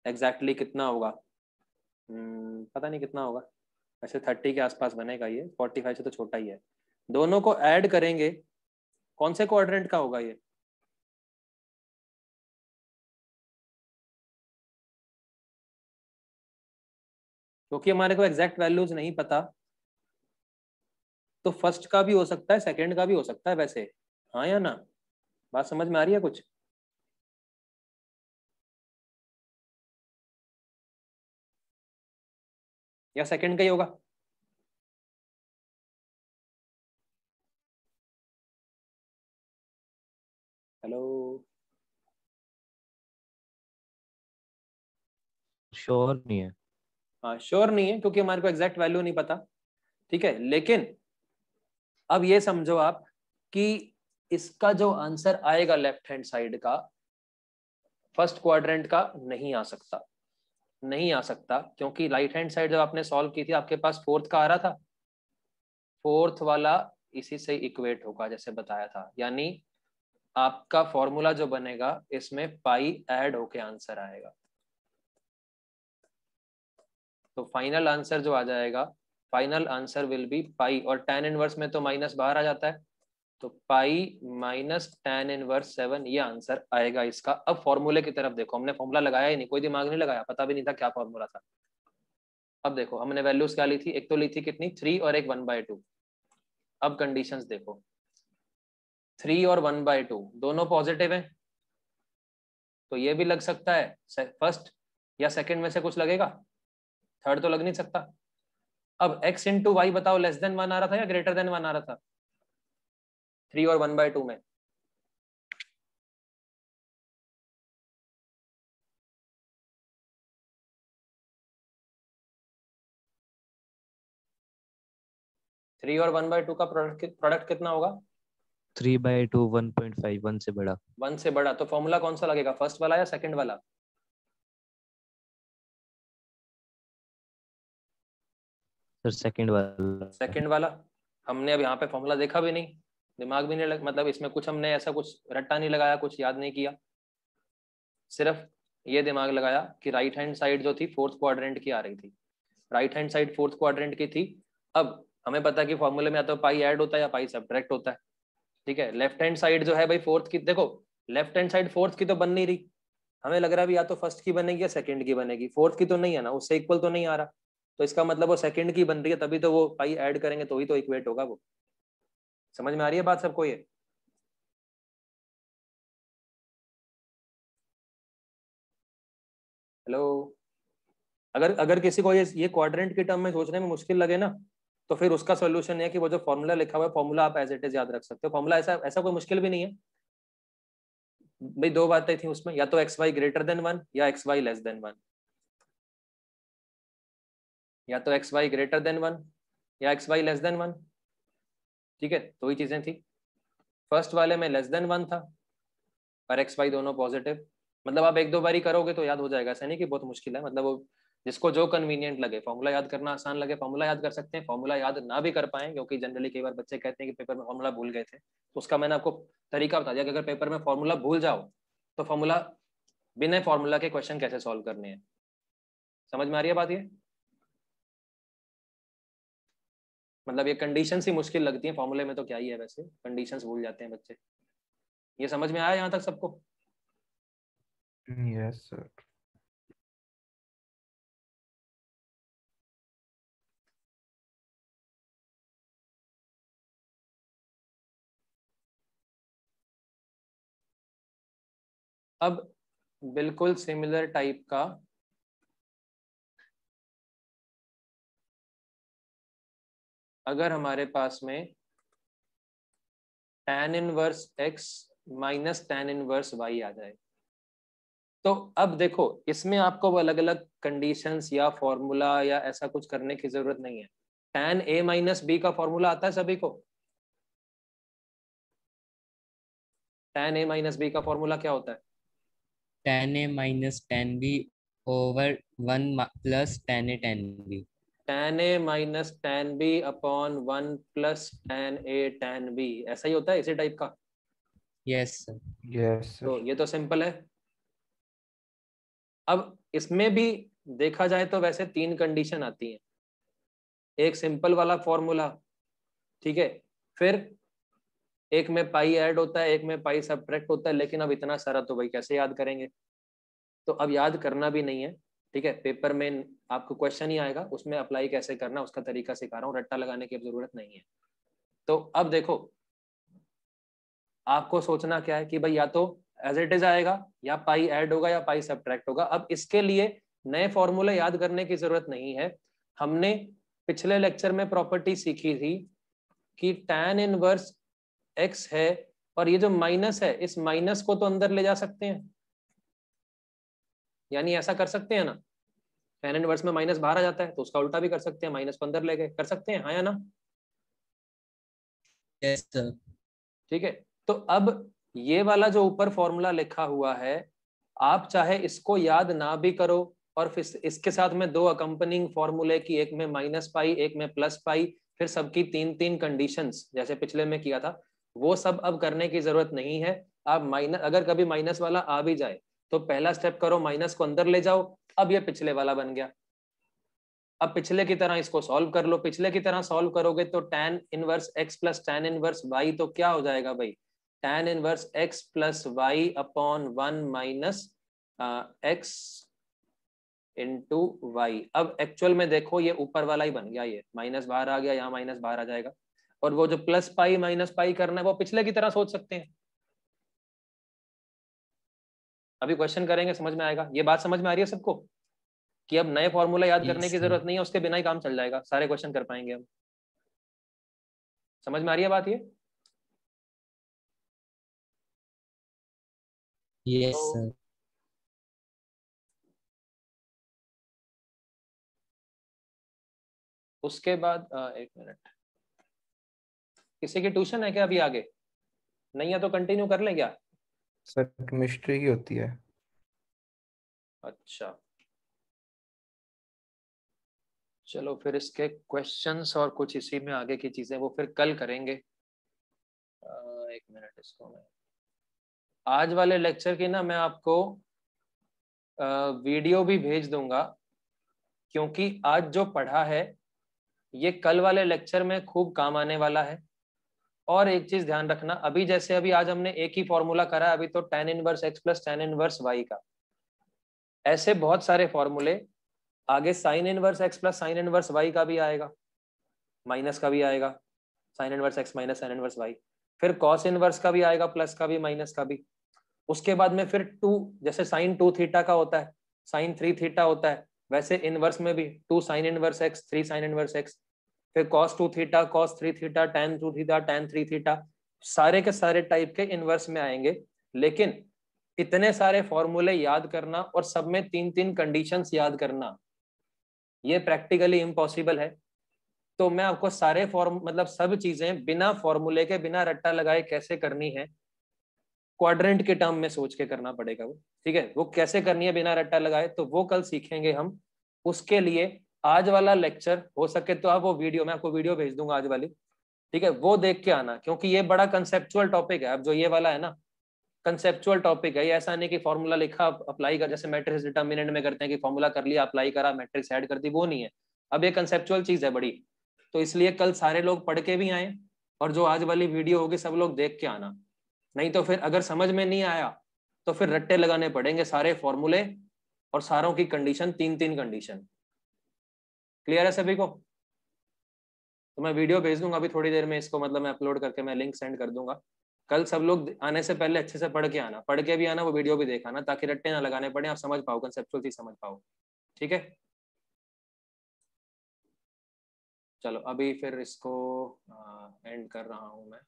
एग्जैक्टली कितना होगा पता नहीं कितना होगा। वैसे 30 के आसपास बनेगा, ये 45 से तो छोटा ही है। दोनों को ऐड करेंगे, कौन से क्वाड्रेंट का होगा ये? क्योंकि हमारे को एग्जैक्ट वैल्यूज नहीं पता, तो फर्स्ट का भी हो सकता है, सेकंड का भी हो सकता है वैसे, हाँ या ना? बात समझ में आ रही है कुछ? या सेकंड का ही होगा? हेलो, श्योर नहीं है। हाँ श्योर नहीं है क्योंकि हमारे को एग्जैक्ट वैल्यू नहीं पता, ठीक है। लेकिन अब ये समझो आप कि इसका जो आंसर आएगा लेफ्ट हैंड साइड का, फर्स्ट क्वाड्रेंट का नहीं आ सकता, नहीं आ सकता, क्योंकि राइट हैंड साइड जब आपने सॉल्व की थी आपके पास फोर्थ का आ रहा था, फोर्थ वाला इसी से इक्वेट होगा जैसे बताया था, यानी आपका फॉर्मूला जो बनेगा इसमें पाई ऐड होके आंसर आएगा। तो फाइनल आंसर जो आ जाएगा, फाइनल आंसर विल बी पाई, और tan इनवर्स में तो माइनस बाहर आ जाता है, तो पाई माइनस tan इनवर्स 7 ये आंसर आएगा इसका। अब फॉर्मूले की तरफ देखो, हमने फॉर्मूला लगाया ही नहीं, कोई दिमाग नहीं लगाया, पता भी नहीं था क्या फॉर्मूला था। अब देखो हमने वैल्यूज क्या ली थी, एक तो ली थी कितनी 3 और एक 1/2। अब कंडीशंस देखो, 3 और 1/2 दोनों पॉजिटिव हैं, तो ये भी लग सकता है फर्स्ट या सेकंड में से कुछ लगेगा, थर्ड तो लग नहीं सकता। अब x इंटू वाई बताओ, लेस देन 1 आ रहा था या ग्रेटर देन 1 आ रहा था 3 और 1/2 में? थ्री और 1/2 का प्रोडक्ट कितना होगा? 3/2 1.5, 1 से बड़ा। 1 से बड़ा, तो फॉर्मूला कौन सा लगेगा, फर्स्ट वाला या सेकंड वाला? सर सेकंड वाला। सेकंड वाला। हमने अब यहाँ पे फॉर्मूला देखा भी नहीं, दिमाग भी नहीं मतलब इसमें कुछ हमने ऐसा कुछ रट्टा नहीं लगाया, कुछ याद नहीं किया, सिर्फ ये दिमाग लगाया कि राइट हैंड साइड जो थी फोर्थ क्वाड्रेंट की आ रही थी, right hand side fourth quadrant की थी। अब हमें पता है कि फॉर्मूले में या तो पाई ऐड होता है या पाई सब्ट्रैक्ट होता है, ठीक है। लेफ्ट हैंड साइड जो है भाई फोर्थ की, देखो लेफ्ट हैंड साइड फोर्थ की तो बन नहीं रही, हमें लग रहा है या तो फर्स्ट की बनेगी या सेकंड की बनेगी, फोर्थ की तो नहीं है ना, उससे इक्वल तो नहीं आ रहा, तो इसका मतलब वो सेकंड की बन रही है, तभी तो वो पाई ऐड करेंगे तो ही तो इक्वेट होगा वो। समझ में आ रही है बात सबको ये? हेलो, अगर अगर किसी को ये क्वाड्रेंट के टर्म में सोचने में मुश्किल लगे ना, तो फिर उसका सोल्यूशन है कि वो जो फॉर्मूला लिखा हुआ है फॉर्मूला आप एज इट इज याद रख सकते हो। फॉर्मूला ऐसा ऐसा कोई मुश्किल भी नहीं है भाई, दो बातें थी उसमें, या तो एक्स वाई ग्रेटर देन 1 या एक्स वाई लेस देन 1, या तो एक्स वाई ग्रेटर देन 1 या एक्स वाई लेस देन 1, ठीक है, दो ही चीजें थी। फर्स्ट वाले में लेस देन 1 था और एक्स वाई दोनों पॉजिटिव, मतलब आप एक दो बारी करोगे तो याद हो जाएगा, ऐसा नहीं कि बहुत मुश्किल है, मतलब वो जिसको जो कन्वीनियंट लगे, फॉर्मूला याद करना आसान लगे फॉर्मूला याद कर सकते हैं, फॉर्मूला याद ना भी कर पाए, क्योंकि जनरली कई बार बच्चे कहते हैं कि पेपर में फॉर्मूला भूल गए थे, तो उसका मैंने आपको तरीका बता दिया कि अगर पेपर में फॉर्मूला भूल जाओ तो फॉर्मूला, बिना फॉर्मूला के क्वेश्चन कैसे सॉल्व करने हैं। समझ में आ रही है बात ये? मतलब ये कंडीशंस ही मुश्किल लगती है, फॉर्मूले में तो क्या ही है, वैसे कंडीशंस भूल जाते हैं बच्चे। ये समझ में आया यहाँ तक सबको? Yes sir. अब बिल्कुल सिमिलर टाइप का अगर हमारे पास में tan inverse x minus tan inverse y आ जाए, तो अब देखो इसमें आपको वो अलग अलग कंडीशंस या फॉर्मूला या ऐसा कुछ करने की जरूरत नहीं है। tan a माइनस बी का फॉर्मूला आता है सभी को? tan a माइनस बी का फॉर्मूला क्या होता है? tan a minus tan b over 1 plus tan A tan B. tan a minus tan b upon 1 plus tan a tan b, ऐसा ही होता है इसी टाइप का। Yes sir. यस तो सर। ये तो सिंपल है। अब इसमें भी देखा जाए तो वैसे 3 कंडीशन आती हैं। एक सिंपल वाला फॉर्मूला, ठीक है, फिर एक में पाई ऐड होता है, एक में पाई सब्ट्रैक्ट होता है, लेकिन अब इतना सारा तो भाई कैसे याद करेंगे, तो अब याद करना भी नहीं है, ठीक है। पेपर में आपको क्वेश्चन ही आएगा, उसमें अप्लाई कैसे करना उसका तरीका सिखा रहा हूँ, रट्टा लगाने की अब जरूरत नहीं है। तो अब देखो, आपको सोचना क्या है कि भाई या तो एज इट इज आएगा, या पाई ऐड होगा, या पाई सब्ट्रैक्ट होगा। अब इसके लिए नए फॉर्मूले याद करने की जरूरत नहीं है। हमने पिछले लेक्चर में प्रॉपर्टी सीखी थी कि tan इनवर्स x है, और ये जो माइनस है, इस माइनस को तो अंदर ले जा सकते हैं, यानी ऐसा कर सकते हैं ना, tan इनवर्स में माइनस बाहर आ जाता है, तो उसका उल्टा भी कर सकते हैं, माइनस को अंदर ले गए, कर सकते हैं, हाँ या ना? Yes sir. ठीक है। तो अब ये वाला जो ऊपर फॉर्मूला लिखा हुआ है, आप चाहे इसको याद ना भी करो, और फिर इसके साथ में 2 अकम्पनिंग फॉर्मूले की, एक में माइनस पाई एक में प्लस पाई, फिर सबकी 3-3 कंडीशंस जैसे पिछले में किया था, वो सब अब करने की जरूरत नहीं है। आप माइनस, अगर कभी माइनस वाला आ भी जाए तो पहला स्टेप करो, माइनस को अंदर ले जाओ। अब ये पिछले वाला बन गया। अब पिछले की तरह इसको सॉल्व कर लो। पिछले की तरह सॉल्व करोगे तो tan inverse x plus tan inverse y, तो क्या हो जाएगा भाई, tan inverse x plus y upon 1 minus x into y. अब एक्चुअल में देखो ये ऊपर वाला ही बन गया, ये माइनस बाहर आ गया, यहाँ माइनस बाहर आ जाएगा, और वो जो प्लस पाई माइनस पाई करना है वो पिछले की तरह सोच सकते हैं। अभी क्वेश्चन करेंगे, समझ में आएगा। ये बात समझ में आ रही है सबको कि अब नए फॉर्मूला याद करने Yes की sir. जरूरत नहीं है, उसके बिना ही काम चल जाएगा, सारे क्वेश्चन कर पाएंगे हम। समझ में आ रही है बात ये? Yes तो sir. उसके बाद एक मिनट, किसी की ट्यूशन है क्या अभी आगे? नहीं है तो कंटिन्यू कर ले क्या? सर केमिस्ट्री की होती है। अच्छा, चलो फिर इसके क्वेश्चंस और कुछ इसी में आगे की चीजें वो फिर कल करेंगे। एक मिनट, इसको मैं आज वाले लेक्चर की ना मैं आपको वीडियो भी भेज दूंगा, क्योंकि आज जो पढ़ा है ये कल वाले लेक्चर में खूब काम आने वाला है। और एक चीज ध्यान रखना, अभी जैसे अभी आज हमने एक ही फॉर्मूला करा, अभी तो tan inverse x plus tan inverse y का, ऐसे बहुत सारे फॉर्मूले आगे sin inverse x plus sin inverse y का भी आएगा, माइनस का भी आएगा, sin inverse x minus sin inverse y, फिर cos इनवर्स का भी आएगा, प्लस का भी माइनस का भी। उसके बाद में फिर 2, जैसे sin 2 थीटा का होता है, sin 3 थीटा होता है, वैसे इनवर्स में भी 2 sin inverse x 3 sin inverse x, फिर cos 2 theta cos 3 theta tan 2 theta tan 3 theta, सारे के सारे टाइप के इनवर्स में आएंगे। लेकिन इतने सारे फॉर्मूले याद करना और सब में 3-3 कंडीशंस याद करना, ये प्रैक्टिकली इम्पॉसिबल है। तो मैं आपको सारे फॉर्म मतलब सब चीजें बिना फॉर्मूले के, बिना रट्टा लगाए कैसे करनी है, क्वाड्रेंट के टर्म में सोच के करना पड़ेगा वो, ठीक है। वो कैसे करनी है बिना रट्टा लगाए, तो वो कल सीखेंगे हम। उसके लिए आज वाला लेक्चर हो सके तो आप वो वीडियो, मैं आपको वीडियो भेज दूंगा आज वाली, ठीक है, वो देख के आना, क्योंकि ये बड़ा कंसेप्चुअल टॉपिक है। अब जो ये वाला है ना, कंसेप्चुअल टॉपिक है, ये ऐसा नहीं कि फॉर्मूला लिखा अप्लाई कर, जैसे मैट्रिक्स डिटर्मिनेंट में करते हैं कि फॉर्मूला कर लिया अप्लाई करा मैट्रिक्स ऐड कर दी, वो नहीं है। अब ये कंसेप्चुअल चीज है बड़ी, तो इसलिए कल सारे लोग पढ़ के भी आए, और जो आज वाली वीडियो होगी सब लोग देख के आना। नहीं तो फिर अगर समझ में नहीं आया तो फिर रट्टे लगाने पड़ेंगे सारे फॉर्मूले और सारों की कंडीशन, 3-3 कंडीशन। क्लियर है सभी को? तो मैं वीडियो भेज दूंगा अभी थोड़ी देर में, इसको मतलब मैं अपलोड करके मैं लिंक सेंड कर दूंगा। कल सब लोग आने से पहले अच्छे से पढ़ के आना, पढ़ के भी आना, वो वीडियो भी देखाना, ताकि रट्टे ना लगाने पड़े, आप समझ पाओ, कंसेप्चुअल चीज समझ पाओ, ठीक है। चलो अभी फिर इसको एंड कर रहा हूं मैं।